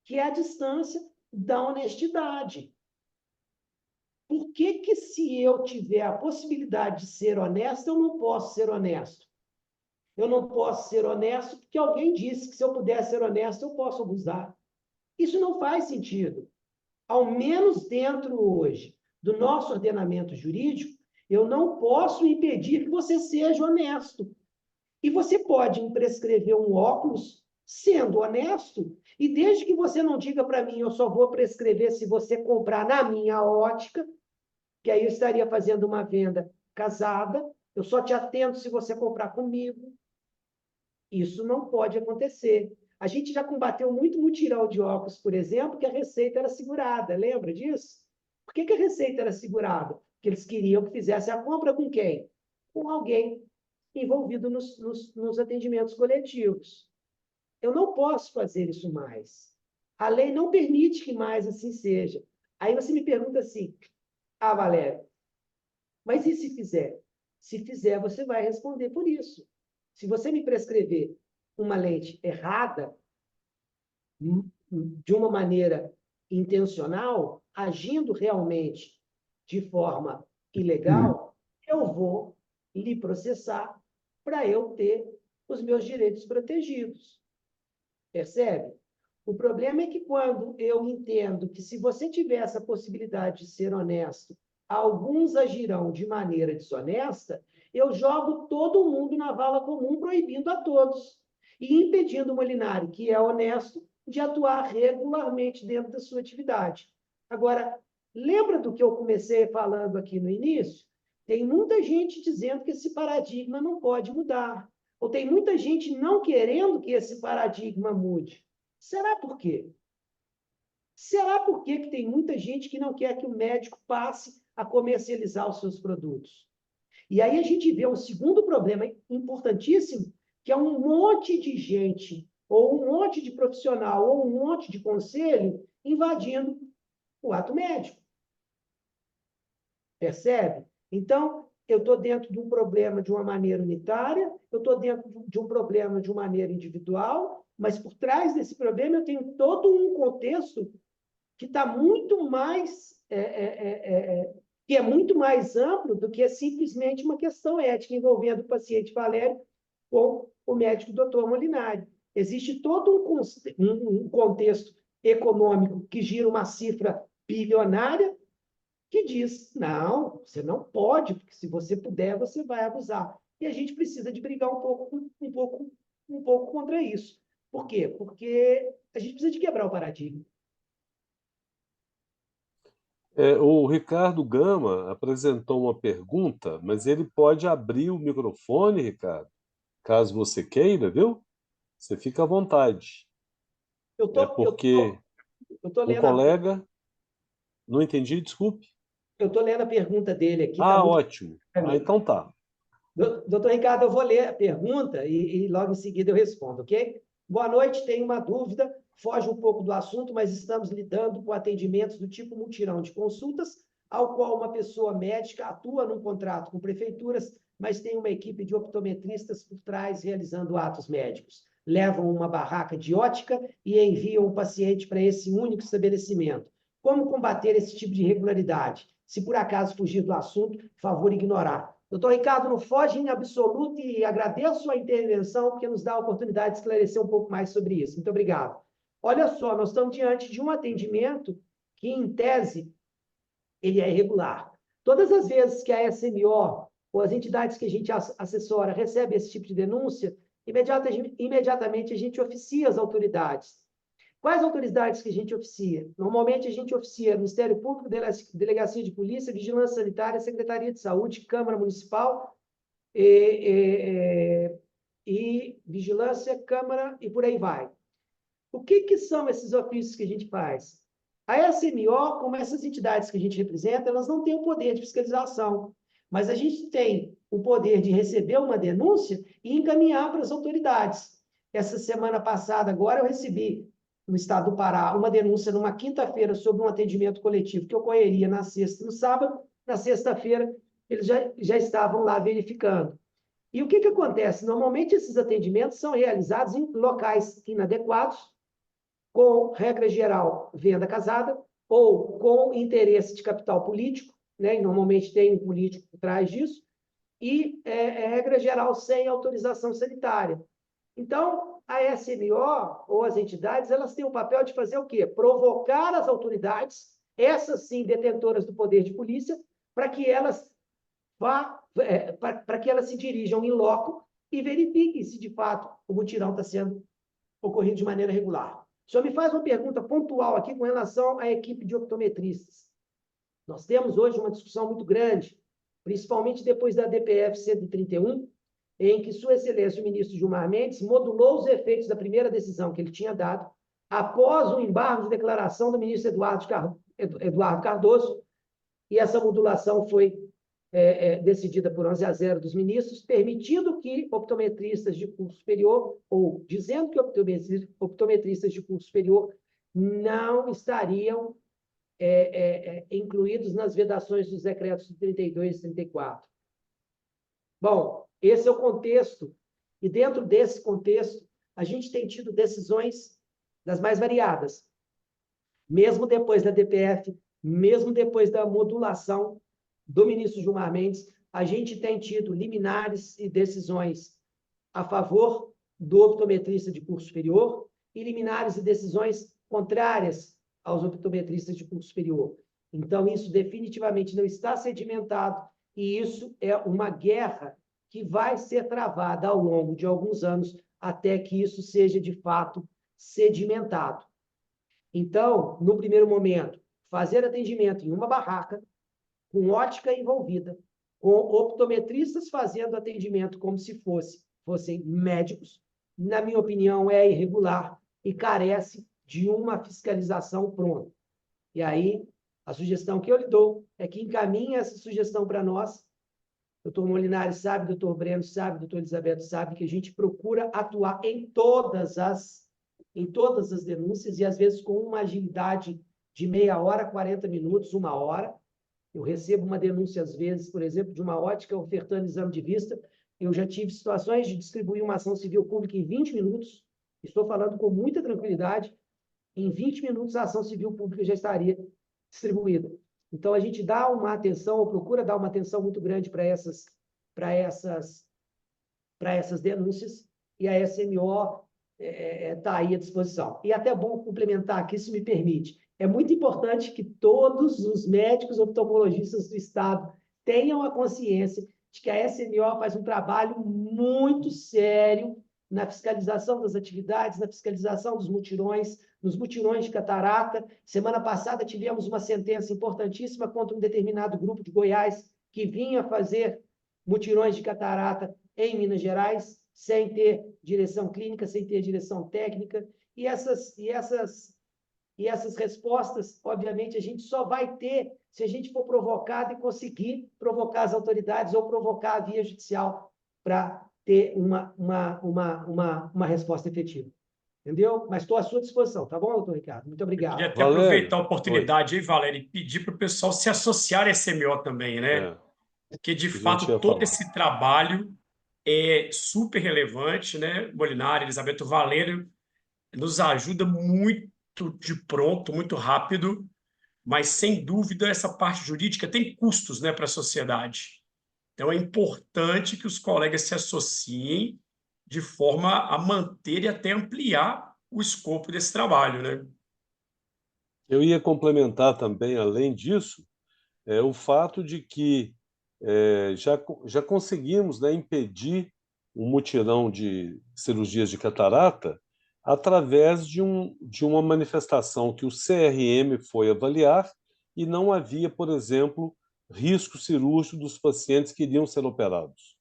que é a distância da honestidade. Por que se eu tiver a possibilidade de ser honesto, eu não posso ser honesto? Eu não posso ser honesto porque alguém disse que se eu puder ser honesto, eu posso abusar. Isso não faz sentido. Ao menos dentro hoje do nosso ordenamento jurídico, eu não posso impedir que você seja honesto. E você pode me prescrever um óculos sendo honesto, e desde que você não diga para mim, eu só vou prescrever se você comprar na minha ótica, que aí eu estaria fazendo uma venda casada, eu só te atendo se você comprar comigo. Isso não pode acontecer. A gente já combateu muito mutirão de óculos, por exemplo, que a receita era segurada. Lembra disso? Por que a receita era segurada? Porque eles queriam que fizesse a compra com quem? Com alguém envolvido nos atendimentos coletivos. Eu não posso fazer isso mais. A lei não permite que mais assim seja. Aí você me pergunta assim, Valério, mas e se fizer? Se fizer, você vai responder por isso. Se você me prescrever uma lente errada, de uma maneira intencional, agindo realmente de forma ilegal, eu vou lhe processar para eu ter os meus direitos protegidos. Percebe? O problema é que quando eu entendo que se você tiver essa possibilidade de ser honesto, alguns agirão de maneira desonesta, eu jogo todo mundo na vala comum, proibindo a todos e impedindo o Molinari, que é honesto, de atuar regularmente dentro da sua atividade. Agora, lembra do que eu comecei falando aqui no início? Tem muita gente dizendo que esse paradigma não pode mudar. Ou tem muita gente não querendo que esse paradigma mude. Será por quê? Será por que tem muita gente que não quer que o médico passe a comercializar os seus produtos? E aí a gente vê um segundo problema importantíssimo, que é um monte de gente, ou um monte de profissional, ou um monte de conselho invadindo o ato médico. Percebe? Então, eu estou dentro de um problema de uma maneira unitária, eu estou dentro de um problema de uma maneira individual, mas por trás desse problema eu tenho todo um contexto que está muito mais que é muito mais amplo do que simplesmente uma questão ética envolvendo o paciente Valério com o médico Dr. Molinari. Existe todo um contexto econômico que gira uma cifra bilionária que diz, não, você não pode, porque se você puder, você vai abusar. E a gente precisa de brigar um pouco contra isso. Por quê? Porque a gente precisa de quebrar o paradigma. O Ricardo Gama apresentou uma pergunta, mas ele pode abrir o microfone, Ricardo, caso você queira, viu? Você fica à vontade. Eu tô, eu Porque tô, eu tô um lendo a, colega... Não entendi, desculpe. eu tô lendo a pergunta dele aqui, está muito Ótimo. para mim. Então tá. Doutor Ricardo, eu vou ler a pergunta e logo em seguida eu respondo, ok? Boa noite, tenho uma dúvida, foge um pouco do assunto, mas estamos lidando com atendimentos do tipo mutirão de consultas, ao qual uma pessoa médica atua num contrato com prefeituras, mas tem uma equipe de optometristas por trás realizando atos médicos. Levam uma barraca de ótica e enviam o paciente para esse único estabelecimento. Como combater esse tipo de irregularidade? Se por acaso fugir do assunto, favor ignorar. Doutor Ricardo, não foge em absoluto e agradeço a intervenção, porque nos dá a oportunidade de esclarecer um pouco mais sobre isso. Muito obrigado. Olha só, nós estamos diante de um atendimento que, em tese, ele é irregular. Todas as vezes que a SMO ou as entidades que a gente assessora recebem esse tipo de denúncia, imediatamente a gente oficia as autoridades. Quais autoridades que a gente oficia? Normalmente a gente oficia Ministério Público, Delegacia de Polícia, Vigilância Sanitária, Secretaria de Saúde, Câmara Municipal e Vigilância, Câmara e por aí vai. O que são esses ofícios que a gente faz? A SMO, como essas entidades que a gente representa, elas não têm o poder de fiscalização, mas a gente tem o poder de receber uma denúncia e encaminhar para as autoridades. Essa semana passada, agora, eu recebi no estado do Pará, uma denúncia numa quinta-feira sobre um atendimento coletivo que ocorreria na sexta e no sábado. Na sexta-feira, eles já estavam lá verificando. E o que acontece? Normalmente, esses atendimentos são realizados em locais inadequados, com, regra geral, venda casada, ou com interesse de capital político, né? E normalmente tem um político por trás disso, e, regra geral, sem autorização sanitária. Então, a SMO, ou as entidades, elas têm o papel de fazer o quê? Provocar as autoridades, essas sim detentoras do poder de polícia, para que elas para que elas se dirijam em loco e verifiquem se, de fato, o mutirão está sendo ocorrido de maneira regular. O senhor me faz uma pergunta pontual aqui com relação à equipe de optometristas. Nós temos hoje uma discussão muito grande, principalmente depois da DPF 131, em que Sua Excelência o ministro Gilmar Mendes modulou os efeitos da primeira decisão que ele tinha dado, após o embargo de declaração do ministro Eduardo Cardoso, e essa modulação foi decidida por 11-0 dos ministros, permitindo que optometristas de curso superior, ou dizendo que optometristas de curso superior não estariam incluídos nas vedações dos decretos de 32 e 34. Bom, esse é o contexto, e dentro desse contexto, a gente tem tido decisões das mais variadas. Mesmo depois da DPF, mesmo depois da modulação do ministro Gilmar Mendes, a gente tem tido liminares e decisões a favor do optometrista de curso superior e liminares e decisões contrárias aos optometristas de curso superior. Então, isso definitivamente não está sedimentado e isso é uma guerra que vai ser travada ao longo de alguns anos até que isso seja, de fato, sedimentado. Então, no primeiro momento, fazer atendimento em uma barraca, com ótica envolvida, com optometristas fazendo atendimento como se fossem médicos, na minha opinião, é irregular e carece de uma fiscalização pronta. E aí, a sugestão que eu lhe dou é que encaminhe essa sugestão para nós. Doutor Molinari sabe, doutor Breno sabe, doutor Elisabeth sabe, que a gente procura atuar em todas as denúncias, e às vezes com uma agilidade de meia hora, 40 minutos, uma hora. Eu recebo uma denúncia, às vezes, por exemplo, de uma ótica ofertando exame de vista. Eu já tive situações de distribuir uma ação civil pública em 20 minutos. Estou falando com muita tranquilidade. Em 20 minutos, a ação civil pública já estaria distribuída. Então, a gente dá uma atenção, ou procura dar uma atenção muito grande para essas denúncias, e a SMO está aí à disposição. E até bom complementar aqui, se me permite. É muito importante que todos os médicos oftalmologistas do Estado tenham a consciência de que a SMO faz um trabalho muito sério na fiscalização das atividades, na fiscalização dos mutirões, nos mutirões de catarata. Semana passada tivemos uma sentença importantíssima contra um determinado grupo de Goiás que vinha fazer mutirões de catarata em Minas Gerais, sem ter direção clínica, sem ter direção técnica. E essas respostas, obviamente, a gente só vai ter se a gente for provocado e conseguir provocar as autoridades ou provocar a via judicial para ter uma resposta efetiva. Entendeu? Mas estou à sua disposição, tá bom, doutor Ricardo? Muito Eu obrigado. queria até Valério, aproveitar a oi. oportunidade aí, Valério, e pedir para o pessoal se associar à SMO também, né? É, Porque, de a gente fato, ia todo falar. esse trabalho é super relevante, né? Molinari, Elisabeth, Valério nos ajuda muito de pronto, muito rápido, mas, sem dúvida, essa parte jurídica tem custos, né, para a sociedade. Então, é importante que os colegas se associem de forma a manter e até ampliar o escopo desse trabalho, né? Eu ia complementar também, além disso, o fato de que já conseguimos, né, impedir um mutirão de cirurgias de catarata através de uma manifestação que o CRM foi avaliar e não havia, por exemplo, risco cirúrgico dos pacientes que iriam ser operados.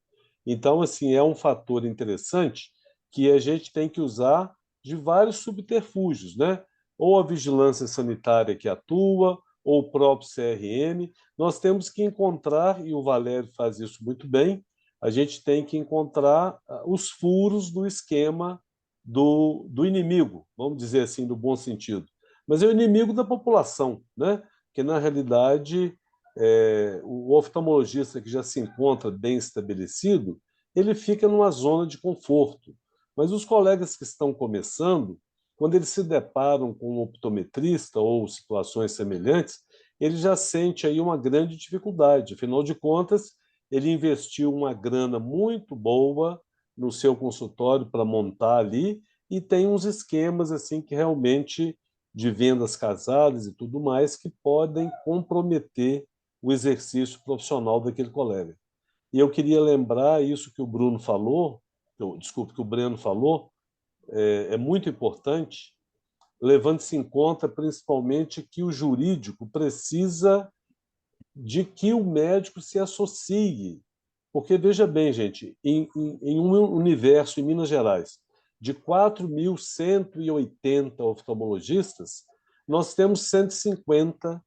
Então, assim, é um fator interessante que a gente tem que usar de vários subterfúgios, né? Ou a vigilância sanitária que atua, ou o próprio CRM. Nós temos que encontrar, e o Valério faz isso muito bem, a gente tem que encontrar os furos do esquema do inimigo, vamos dizer assim, no bom sentido. Mas é o inimigo da população, né? Que, na realidade, o oftalmologista que já se encontra bem estabelecido, ele fica numa zona de conforto. Mas os colegas que estão começando, quando eles se deparam com um optometrista ou situações semelhantes, ele já sente aí uma grande dificuldade. Afinal de contas, ele investiu uma grana muito boa no seu consultório para montar ali e tem uns esquemas assim que realmente de vendas casadas e tudo mais que podem comprometer o exercício profissional daquele colega. E eu queria lembrar isso que o Bruno falou, desculpe, que o Breno falou, é muito importante, levando-se em conta principalmente que o jurídico precisa de que o médico se associe. Porque, veja bem, gente, em um universo em Minas Gerais de 4.180 oftalmologistas, nós temos 150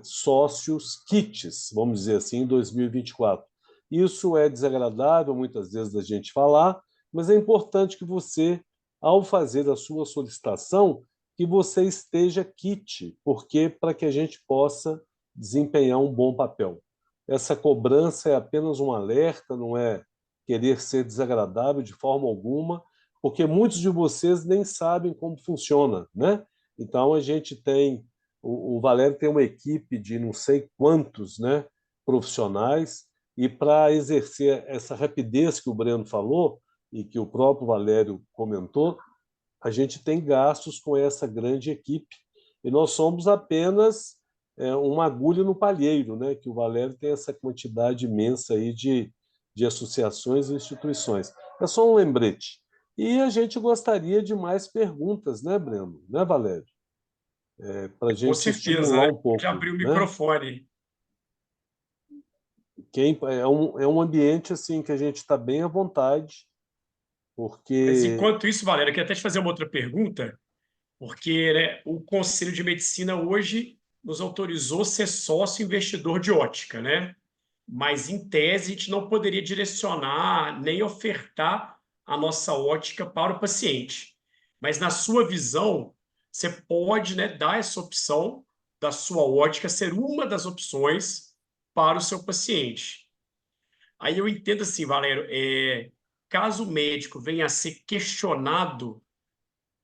sócios kits, vamos dizer assim, em 2024. Isso é desagradável muitas vezes da gente falar, mas é importante que você, ao fazer a sua solicitação, que você esteja kit, porque para que a gente possa desempenhar um bom papel. Essa cobrança é apenas um alerta, não é querer ser desagradável de forma alguma, porque muitos de vocês nem sabem como funciona, né? Então a gente tem o Valério tem uma equipe de não sei quantos, né, profissionais, e para exercer essa rapidez que o Breno falou e que o próprio Valério comentou, a gente tem gastos com essa grande equipe. E nós somos apenas uma agulha no palheiro, né, que o Valério tem essa quantidade imensa aí de associações e instituições. É só um lembrete. E a gente gostaria de mais perguntas, né, Breno? Né, Valério? Para a Com gente certeza, estimular né? um Pode pouco, abrir o né? microfone. É um ambiente assim que a gente está bem à vontade, Mas, porque enquanto isso, Valéria, eu queria até te fazer uma outra pergunta. Porque, né, o Conselho de Medicina hoje nos autorizou ser sócio investidor de ótica, né? Mas, em tese, a gente não poderia direcionar nem ofertar a nossa ótica para o paciente. Mas, na sua visão, você pode, né, dar essa opção da sua ótica ser uma das opções para o seu paciente. Aí eu entendo assim, Valério, caso o médico venha a ser questionado,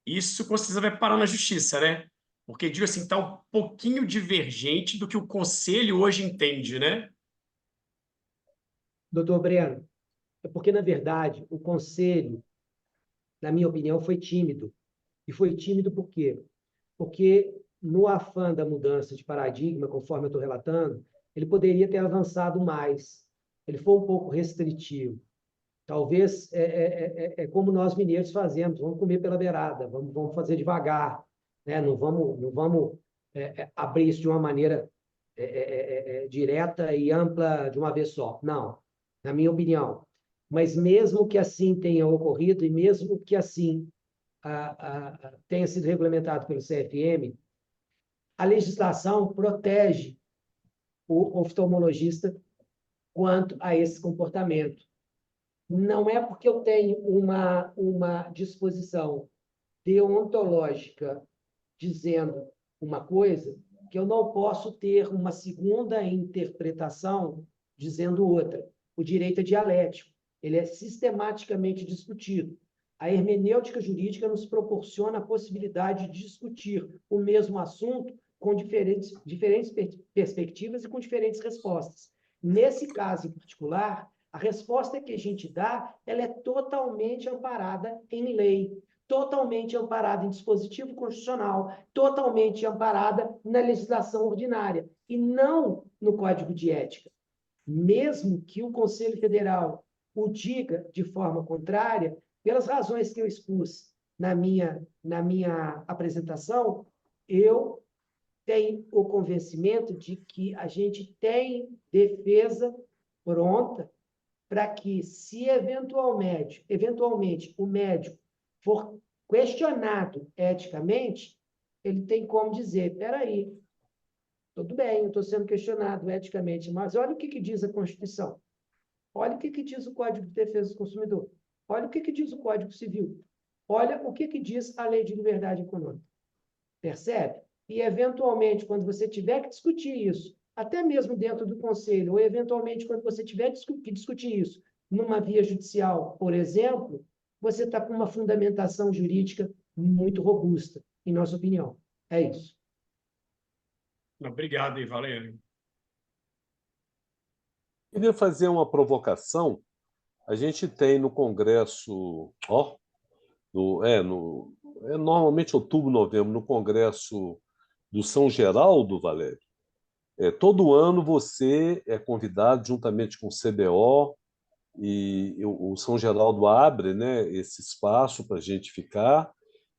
isso com certeza vai parar na justiça, né? Porque, digo assim, está um pouquinho divergente do que o conselho hoje entende, né? Doutor Breno, é porque, na verdade, o conselho, na minha opinião, foi tímido. E foi tímido por quê? Porque, no afã da mudança de paradigma, conforme eu estou relatando, ele poderia ter avançado mais. Ele foi um pouco restritivo. Talvez é como nós mineiros fazemos, vamos comer pela beirada, vamos fazer devagar, né? Não vamos abrir isso de uma maneira direta e ampla de uma vez só. Não, na minha opinião. Mas mesmo que assim tenha ocorrido e mesmo que assim tenha sido regulamentado pelo CFM, a legislação protege o oftalmologista quanto a esse comportamento. Não é porque eu tenho uma disposição deontológica dizendo uma coisa que eu não posso ter uma segunda interpretação dizendo outra. O direito é dialético, ele é sistematicamente discutido. A hermenêutica jurídica nos proporciona a possibilidade de discutir o mesmo assunto com diferentes perspectivas e com diferentes respostas. Nesse caso em particular, a resposta que a gente dá, ela é totalmente amparada em lei, totalmente amparada em dispositivo constitucional, totalmente amparada na legislação ordinária, e não no Código de Ética. Mesmo que o Conselho Federal o diga de forma contrária, pelas razões que eu expus na minha apresentação, eu tenho o convencimento de que a gente tem defesa pronta para que, se eventualmente o médico for questionado eticamente, ele tem como dizer: espera aí, tudo bem, eu estou sendo questionado eticamente, mas olha o que diz a Constituição, olha o que diz o Código de Defesa do Consumidor, olha o que diz o Código Civil, olha o que diz a Lei de Liberdade Econômica. Percebe? E, eventualmente, quando você tiver que discutir isso, até mesmo dentro do conselho, ou, eventualmente, quando você tiver que discutir isso numa via judicial, por exemplo, você está com uma fundamentação jurídica muito robusta, em nossa opinião. É isso. Obrigado aí, Valério. Queria fazer uma provocação. A gente tem no Congresso, normalmente outubro, novembro, no Congresso do São Geraldo, Valério. Todo ano você é convidado, juntamente com o CBO, e o São Geraldo abre, né, esse espaço para a gente ficar,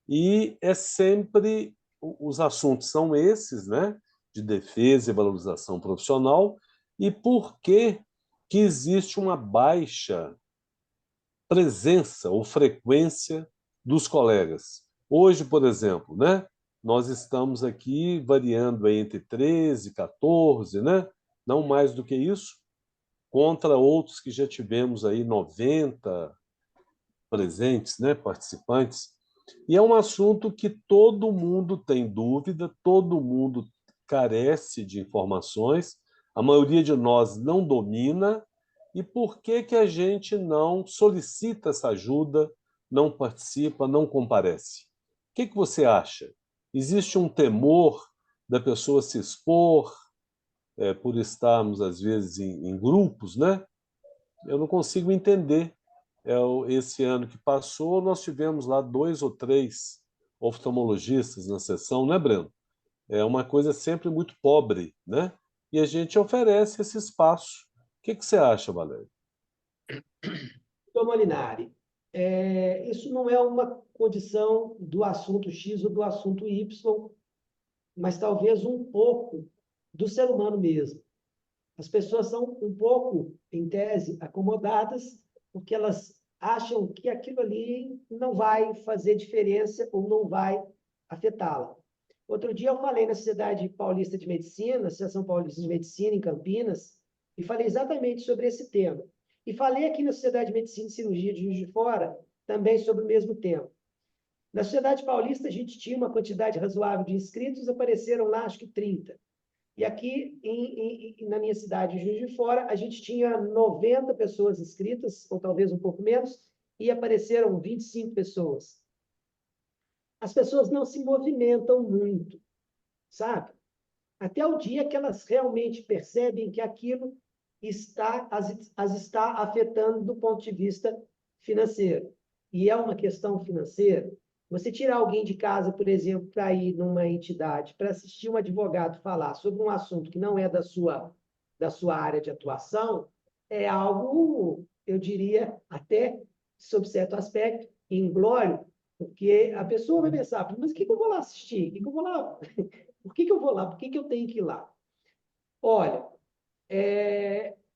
e é sempre, os assuntos são esses, né, de defesa e valorização profissional, e por que existe uma baixa presença ou frequência dos colegas. Hoje, por exemplo, né, nós estamos aqui variando entre 13, 14, né, não mais do que isso, contra outros que já tivemos aí 90 presentes, né, participantes. E é um assunto que todo mundo tem dúvida, todo mundo carece de informações, a maioria de nós não domina. E por que a gente não solicita essa ajuda, não participa, não comparece? O que você acha? Existe um temor da pessoa se expor, por estarmos, às vezes, em grupos, né? Eu não consigo entender. Esse ano que passou, nós tivemos lá 2 ou 3 oftalmologistas na sessão, né, Breno? É uma coisa sempre muito pobre, né? E a gente oferece esse espaço. O que você acha, Valério? Doutor Molinari, isso não é uma condição do assunto X ou do assunto Y, mas talvez um pouco do ser humano mesmo. As pessoas são um pouco, em tese, acomodadas, porque elas acham que aquilo ali não vai fazer diferença ou não vai afetá-la. Outro dia eu falei na Sociedade Paulista de Medicina, Associação Paulista de Medicina, em Campinas, e falei exatamente sobre esse tema. E falei aqui na Sociedade de Medicina e Cirurgia de Juiz de Fora, também sobre o mesmo tema. Na Sociedade Paulista, a gente tinha uma quantidade razoável de inscritos, apareceram lá, acho que 30. E aqui, na minha cidade, Juiz de Fora, a gente tinha 90 pessoas inscritas, ou talvez um pouco menos, e apareceram 25 pessoas. As pessoas não se movimentam muito, sabe? Até o dia que elas realmente percebem que aquilo as está afetando do ponto de vista financeiro. E é uma questão financeira. Você tirar alguém de casa, por exemplo, para ir numa entidade, para assistir um advogado falar sobre um assunto que não é da sua área de atuação, é algo, eu diria, até, sob certo aspecto, inglório, porque a pessoa vai pensar, mas o que eu vou lá assistir? O que eu vou lá? Por que eu vou lá? Por que eu tenho que ir lá? Olha,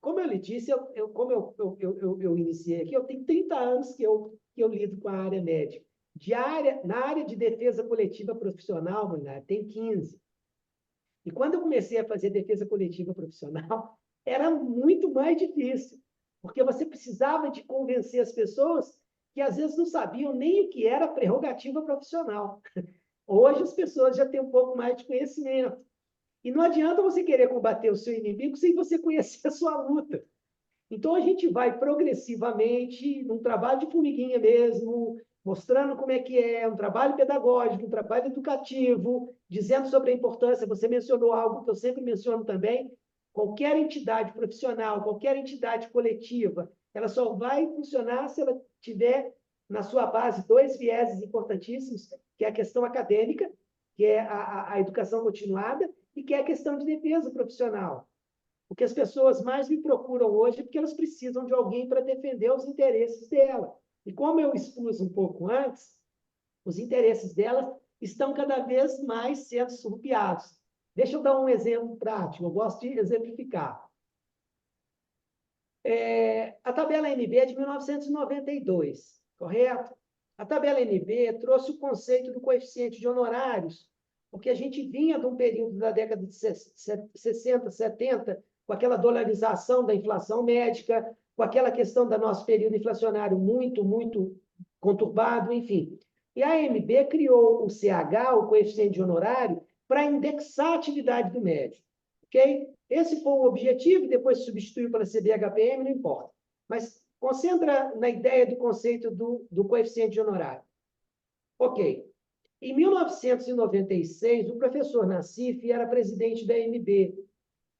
como eu lhe disse, como eu iniciei aqui, eu tenho 30 anos que eu lido com a área médica. Na área de defesa coletiva profissional, mulher, tem 15. E quando eu comecei a fazer defesa coletiva profissional, era muito mais difícil, porque você precisava de convencer as pessoas que às vezes não sabiam nem o que era prerrogativa profissional. Hoje as pessoas já têm um pouco mais de conhecimento. E não adianta você querer combater o seu inimigo sem você conhecer a sua luta. Então, a gente vai progressivamente, num trabalho de formiguinha mesmo, mostrando como é que é, um trabalho pedagógico, um trabalho educativo, dizendo sobre a importância. Você mencionou algo que eu sempre menciono também: qualquer entidade profissional, qualquer entidade coletiva, ela só vai funcionar se ela tiver na sua base 2 vieses importantíssimos, que é a questão acadêmica, que é a educação continuada, e que é a questão de defesa profissional. O que as pessoas mais me procuram hoje é porque elas precisam de alguém para defender os interesses dela. E como eu expus um pouco antes, os interesses delas estão cada vez mais sendo surrupiados. Deixa eu dar um exemplo prático, eu gosto de exemplificar. A tabela NB é de 1992, correto? A tabela NB trouxe o conceito do coeficiente de honorários, porque a gente vinha de um período da década de 60, 70, com aquela dolarização da inflação médica, com aquela questão do nosso período inflacionário muito, muito conturbado, enfim. E a AMB criou o CH, o coeficiente de honorário, para indexar a atividade do médico. Ok? Esse foi o objetivo, depois se substituiu pela CBHPM, não importa. Mas concentra na ideia do conceito do coeficiente de honorário. Ok. Em 1996, o professor Nassif era presidente da AMB.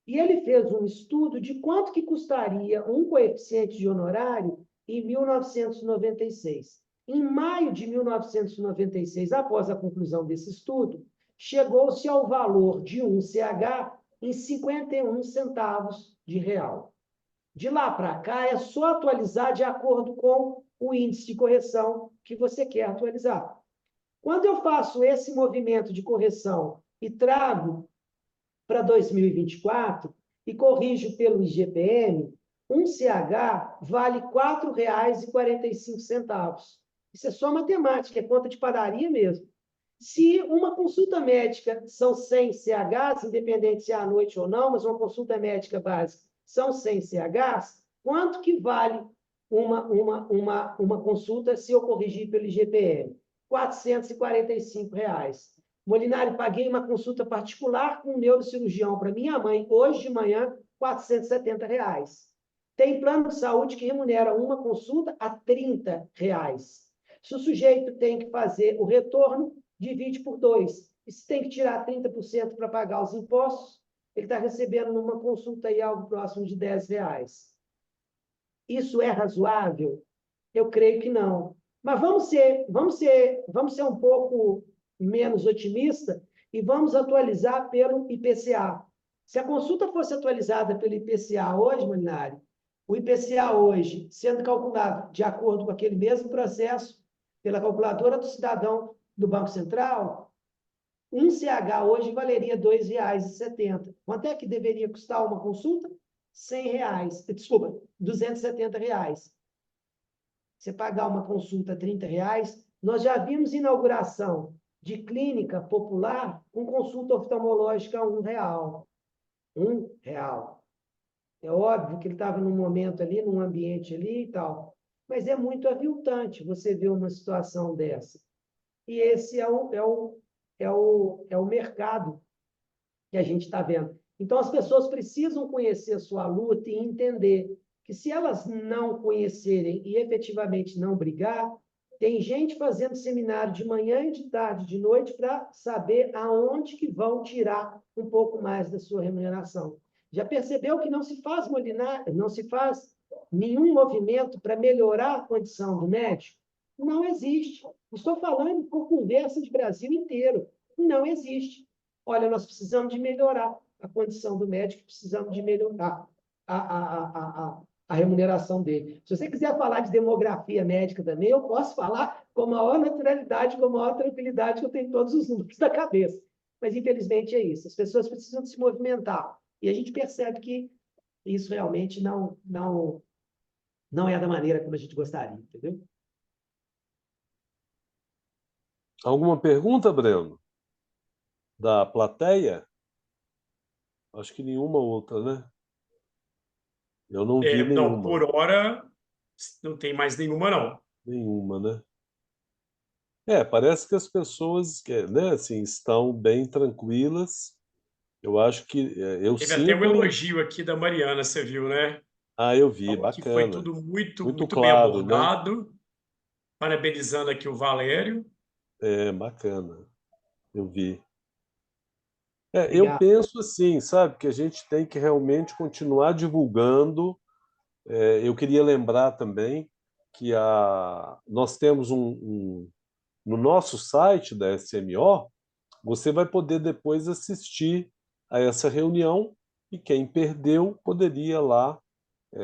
E ele fez um estudo de quanto que custaria um coeficiente de honorário em 1996. Em maio de 1996, após a conclusão desse estudo, chegou-se ao valor de um CH em 51 centavos de real. De lá para cá, é só atualizar de acordo com o índice de correção que você quer atualizar. Quando eu faço esse movimento de correção e trago para 2024 e corrijo pelo IGPM, um CH vale R$ 4,45. Isso é só matemática, é conta de padaria mesmo. Se uma consulta médica são 100 CHs, independente se é à noite ou não, mas uma consulta médica básica são 100 CHs, quanto que vale uma consulta se eu corrigir pelo IGPM? R$ 445. Molinari, paguei uma consulta particular com um neurocirurgião para minha mãe, hoje de manhã, R$ 470. Tem plano de saúde que remunera uma consulta a R$ 30. Se o sujeito tem que fazer o retorno, divide por 2. E se tem que tirar 30% para pagar os impostos, ele está recebendo numa consulta aí algo próximo de R$ 10. Isso é razoável? Eu creio que não. Mas vamos ser um pouco menos otimista e vamos atualizar pelo IPCA. Se a consulta fosse atualizada pelo IPCA hoje, Molinari, o IPCA hoje, sendo calculado de acordo com aquele mesmo processo, pela calculadora do cidadão do Banco Central, um CH hoje valeria R$ 2,70. Quanto é que deveria custar uma consulta? R$ 100. Desculpa, R$ 270. Você pagar uma consulta R$ 30, nós já vimos inauguração de clínica popular com consulta oftalmológica a R$ 1. R$ 1. É óbvio que ele estava num momento ali, num ambiente ali e tal. Mas é muito aviltante você ver uma situação dessa. E esse é o mercado que a gente está vendo. Então, as pessoas precisam conhecer a sua luta e entender que, se elas não conhecerem e efetivamente não brigar, tem gente fazendo seminário de manhã e de tarde, de noite, para saber aonde que vão tirar um pouco mais da sua remuneração. Já percebeu que não se faz não se faz nenhum movimento para melhorar a condição do médico? Não existe. Estou falando por conversa de Brasil inteiro. Não existe. Olha, nós precisamos de melhorar a condição do médico, precisamos de melhorar a remuneração dele. Se você quiser falar de demografia médica também, eu posso falar com a maior naturalidade, com a maior tranquilidade, que eu tenho todos os números na cabeça. Mas, infelizmente, é isso. As pessoas precisam se movimentar. E a gente percebe que isso realmente não é da maneira como a gente gostaria, entendeu? Alguma pergunta, Breno? Da plateia? Acho que nenhuma outra, né? Eu não vi Não, nenhuma. por hora não tem mais nenhuma, não. Nenhuma, né? Parece que as pessoas, né, assim, estão bem tranquilas. Eu acho que eu Teve até um sinto. elogio aqui da Mariana, você viu, né? Ah, eu vi, Falou que foi bacana. tudo muito, Muito muito bem claro, né? abordado, parabenizando aqui o Valério. Bacana. Eu vi. Eu Obrigado. penso assim, sabe, que a gente tem que realmente continuar divulgando. Eu queria lembrar também que nós temos no nosso site da SMO, você vai poder depois assistir a essa reunião e quem perdeu poderia lá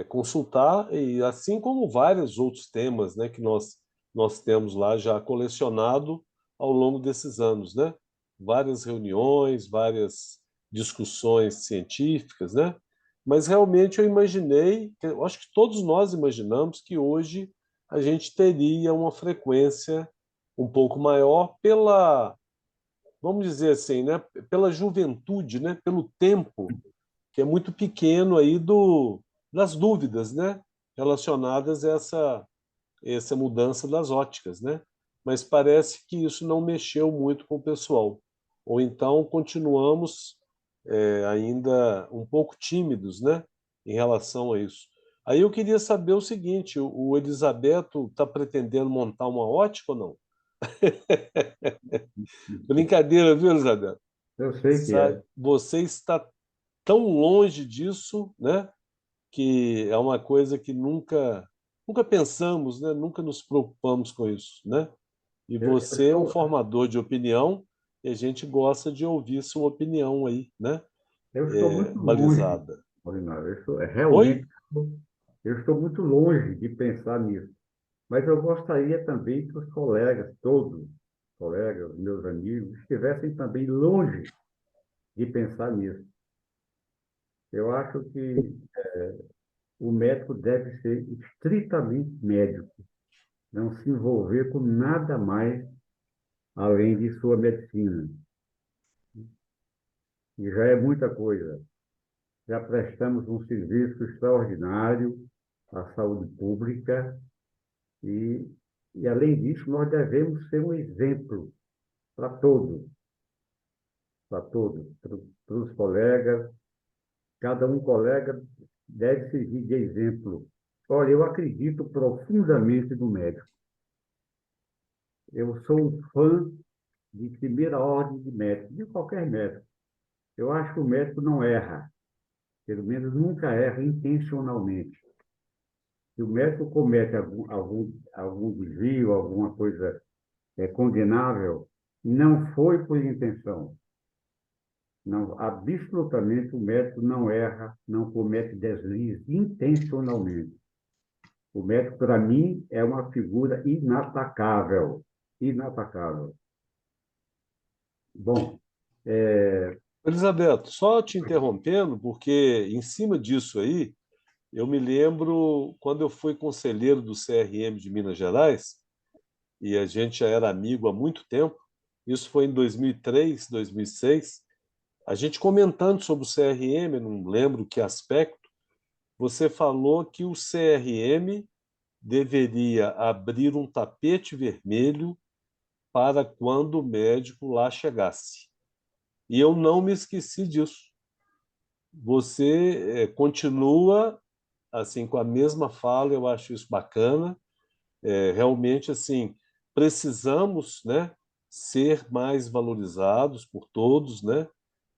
consultar, e assim como vários outros temas, né, que nós temos lá já colecionado ao longo desses anos, né? Várias reuniões, várias discussões científicas, né? Mas realmente eu imaginei, eu acho que todos nós imaginamos que hoje a gente teria uma frequência um pouco maior vamos dizer assim, né, pela juventude, né, pelo tempo que é muito pequeno aí das dúvidas, né, relacionadas a essa mudança das óticas, né? Mas parece que isso não mexeu muito com o pessoal. Ou então continuamos ainda um pouco tímidos, né, em relação a isso. Aí eu queria saber o seguinte: o Elisabeto está pretendendo montar uma ótica ou não? Brincadeira, viu, Elisabeto? Eu sei que é. Você está tão longe disso, né? Que é uma coisa que nunca pensamos, né? Nunca nos preocupamos com isso, né? E Eu você é um estou, formador de opinião e a gente gosta de ouvir sua opinião aí, né? eu estou muito longe, Balizada. Maurinho. Oi? Realmente, eu estou muito longe de pensar nisso. Mas eu gostaria também que os colegas, todos, colegas, meus amigos, estivessem também longe de pensar nisso. Eu acho que o médico deve ser estritamente médico, não se envolver com nada mais além de sua medicina. E já é muita coisa. Já prestamos um serviço extraordinário à saúde pública e, além disso, nós devemos ser um exemplo para todos, para os colegas. Cada um colega deve servir de exemplo. Olha, eu acredito profundamente no médico. Eu sou um fã de primeira ordem de médico, de qualquer médico. Eu acho que o médico não erra, pelo menos nunca erra intencionalmente. Se o médico comete algum desvio, alguma coisa condenável, não foi por intenção. Não, absolutamente o médico não erra, não comete deslize intencionalmente. O médico, para mim, é uma figura inatacável. Inatacável. Bom, Elisabeto, só te interrompendo, porque em cima disso aí, eu me lembro quando eu fui conselheiro do CRM de Minas Gerais, e a gente já era amigo há muito tempo, isso foi em 2003, 2006, a gente comentando sobre o CRM, não lembro que aspecto, você falou que o CRM deveria abrir um tapete vermelho para quando o médico lá chegasse. E eu não me esqueci disso. Você continua assim com a mesma fala, eu acho isso bacana. Realmente assim precisamos, né, ser mais valorizados por todos, né?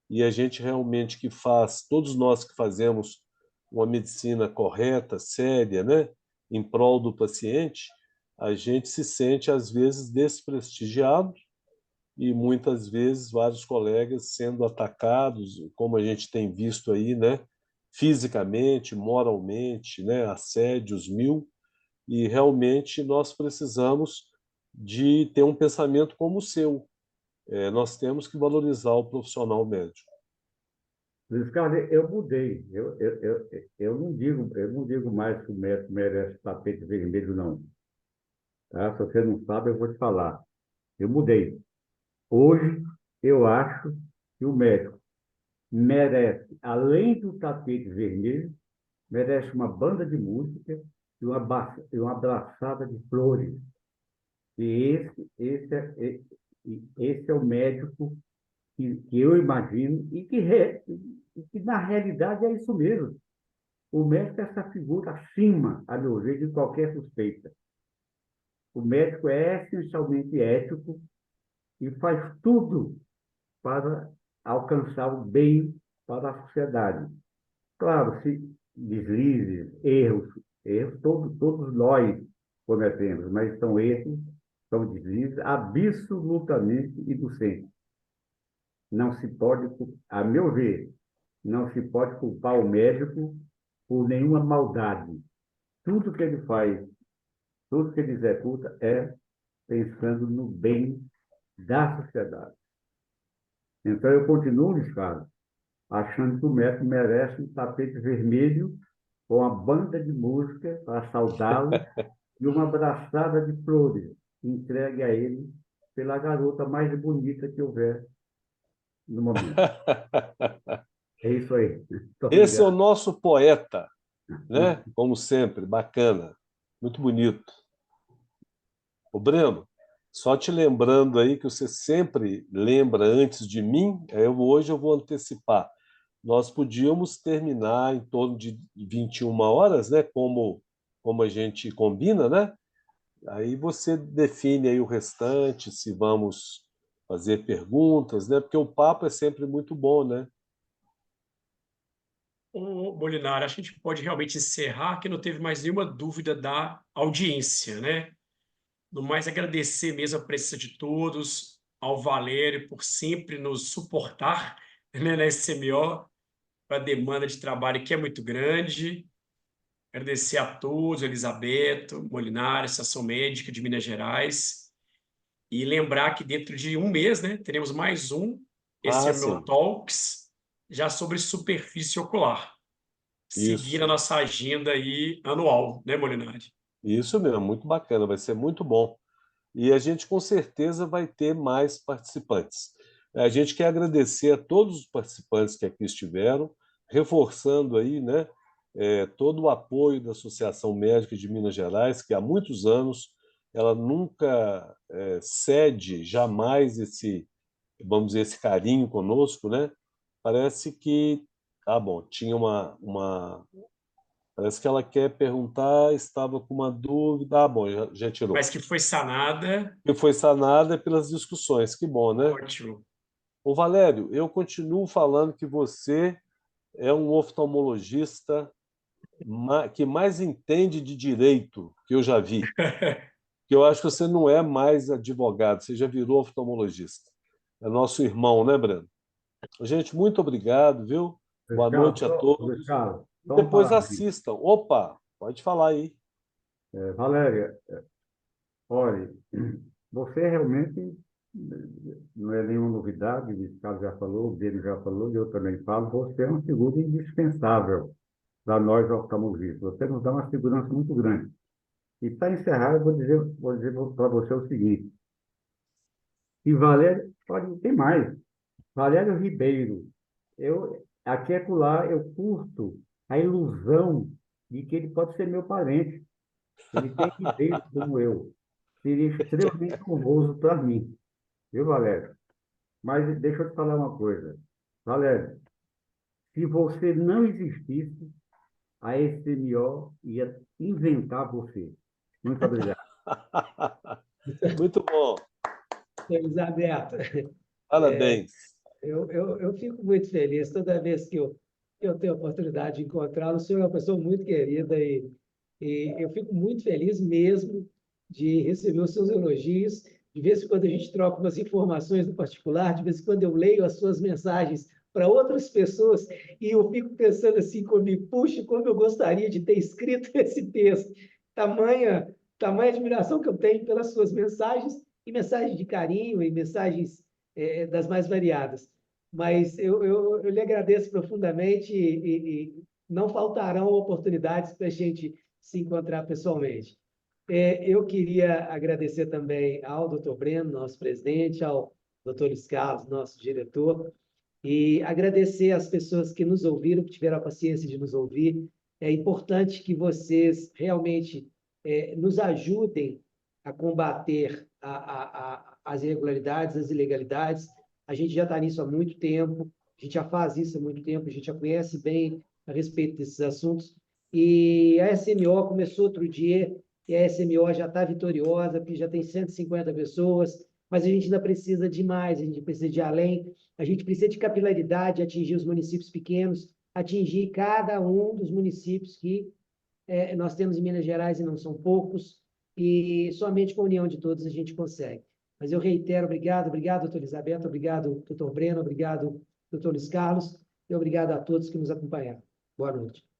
E a gente realmente que faz, todos nós que fazemos uma medicina correta, séria, né, em prol do paciente, a gente se sente às vezes desprestigiado e muitas vezes vários colegas sendo atacados, como a gente tem visto aí, né, fisicamente, moralmente, né, assédios mil, e realmente nós precisamos de ter um pensamento como o seu. Nós temos que valorizar o profissional médico. Luiz Carlos, eu mudei. Eu não digo mais que o médico merece tapete vermelho, não. Tá? Se você não sabe, eu vou te falar. Eu mudei. Hoje, eu acho que o médico merece, além do tapete vermelho, merece uma banda de música e uma abraçada de flores. E esse é o médico que eu imagino e que, na realidade, é isso mesmo. O médico é essa figura acima, a meu ver, de qualquer suspeita. O médico é essencialmente ético e faz tudo para alcançar o bem para a sociedade. Claro, se deslizes, erros todos nós cometemos, mas são deslizes absolutamente inocentes. Não se pode, a meu ver, não se pode culpar o médico por nenhuma maldade. Tudo que ele faz, tudo que ele executa é pensando no bem da sociedade. Então, eu continuo, Luiz Carlos, achando que o médico merece um tapete vermelho com uma banda de música para saudá-lo e uma abraçada de flores entregue a ele pela garota mais bonita que houver no momento. É isso aí. Muito Esse é o obrigado. nosso poeta, né? Como sempre, bacana, muito bonito. O Breno, só te lembrando aí que você sempre lembra antes de mim, hoje eu vou antecipar. Nós podíamos terminar em torno de 21 horas, né? Como a gente combina, né? Aí você define aí o restante, se vamos fazer perguntas, né? Porque o papo é sempre muito bom, né? Ô, Molinari, acho que a gente pode realmente encerrar, que não teve mais nenhuma dúvida da audiência, né? No mais, agradecer mesmo a presença de todos, ao Valério por sempre nos suportar, né, na SMO, para a demanda de trabalho que é muito grande. Agradecer a todos, Elisabeto, Molinari, Estação Médica de Minas Gerais. E lembrar que dentro de um mês, né, teremos mais um Ah, SMO sim, Talks, já sobre superfície ocular, seguir a isso. nossa agenda aí anual, né, Molinari? Isso mesmo, muito bacana, vai ser muito bom. E a gente com certeza vai ter mais participantes. A gente quer agradecer a todos os participantes que aqui estiveram, reforçando aí, né, todo o apoio da Associação Médica de Minas Gerais, que há muitos anos ela nunca cede jamais esse, vamos dizer, esse carinho conosco, né? Parece que, bom, tinha parece que ela quer perguntar, estava com uma dúvida. Bom, já tirou. Mas que foi sanada, E foi sanada pelas discussões. Que bom, né? ótimo. Ô Valério, eu continuo falando que você é um oftalmologista que mais entende de direito que eu já vi. Que eu acho que você não é mais advogado, você já virou oftalmologista. É nosso irmão, né, Breno? Gente, muito obrigado, viu? Luiz Boa Carlos, noite a Luiz todos. Carlos, E só uma depois palavrinha. assistam. Opa, pode falar aí. Valéria, olha, você realmente não é nenhuma novidade, o Luiz Carlos já falou, o Breno já falou, e eu também falo, você é uma figura indispensável para nós oftalmologistas. Você nos dá uma segurança muito grande. E para encerrar, eu vou dizer para você o seguinte: E Valério, pode ter mais. Valério Ribeiro. Aqui e acolá, eu curto a ilusão de que ele pode ser meu parente. Ele tem ideias como eu. Seria extremamente honroso para mim, viu, Valério? Mas deixa eu te falar uma coisa. Valério, se você não existisse, a SMO ia inventar você. Muito obrigado. Muito bom. Elizabeth, Parabéns. eu fico muito feliz toda vez que eu tenho a oportunidade de encontrá-lo. O senhor é uma pessoa muito querida e eu fico muito feliz mesmo de receber os seus elogios. De vez em quando a gente troca umas informações no particular, de vez em quando eu leio as suas mensagens para outras pessoas e eu fico pensando assim comigo, puxa, como eu gostaria de ter escrito esse texto. Tamanha admiração que eu tenho pelas suas mensagens e mensagens de carinho e mensagens das mais variadas. Mas eu lhe agradeço profundamente e não faltarão oportunidades para a gente se encontrar pessoalmente. Eu queria agradecer também ao Dr. Breno, nosso presidente, ao Dr. Luiz Carlos, nosso diretor, e agradecer às pessoas que nos ouviram, que tiveram a paciência de nos ouvir. É importante que vocês realmente nos ajudem a combater as irregularidades, as ilegalidades. A gente já está nisso há muito tempo, a gente já faz isso há muito tempo, a gente já conhece bem a respeito desses assuntos. E a SMO começou outro dia, e a SMO já está vitoriosa, porque já tem 150 pessoas, mas a gente ainda precisa de mais, a gente precisa de ir além, a gente precisa de capilaridade, atingir os municípios pequenos, atingir cada um dos municípios que nós temos em Minas Gerais e não são poucos, e somente com a união de todos a gente consegue. Mas eu reitero, obrigado, doutora Elizabeth, obrigado, doutor Breno, obrigado, doutor Luiz Carlos, e obrigado a todos que nos acompanharam. Boa noite.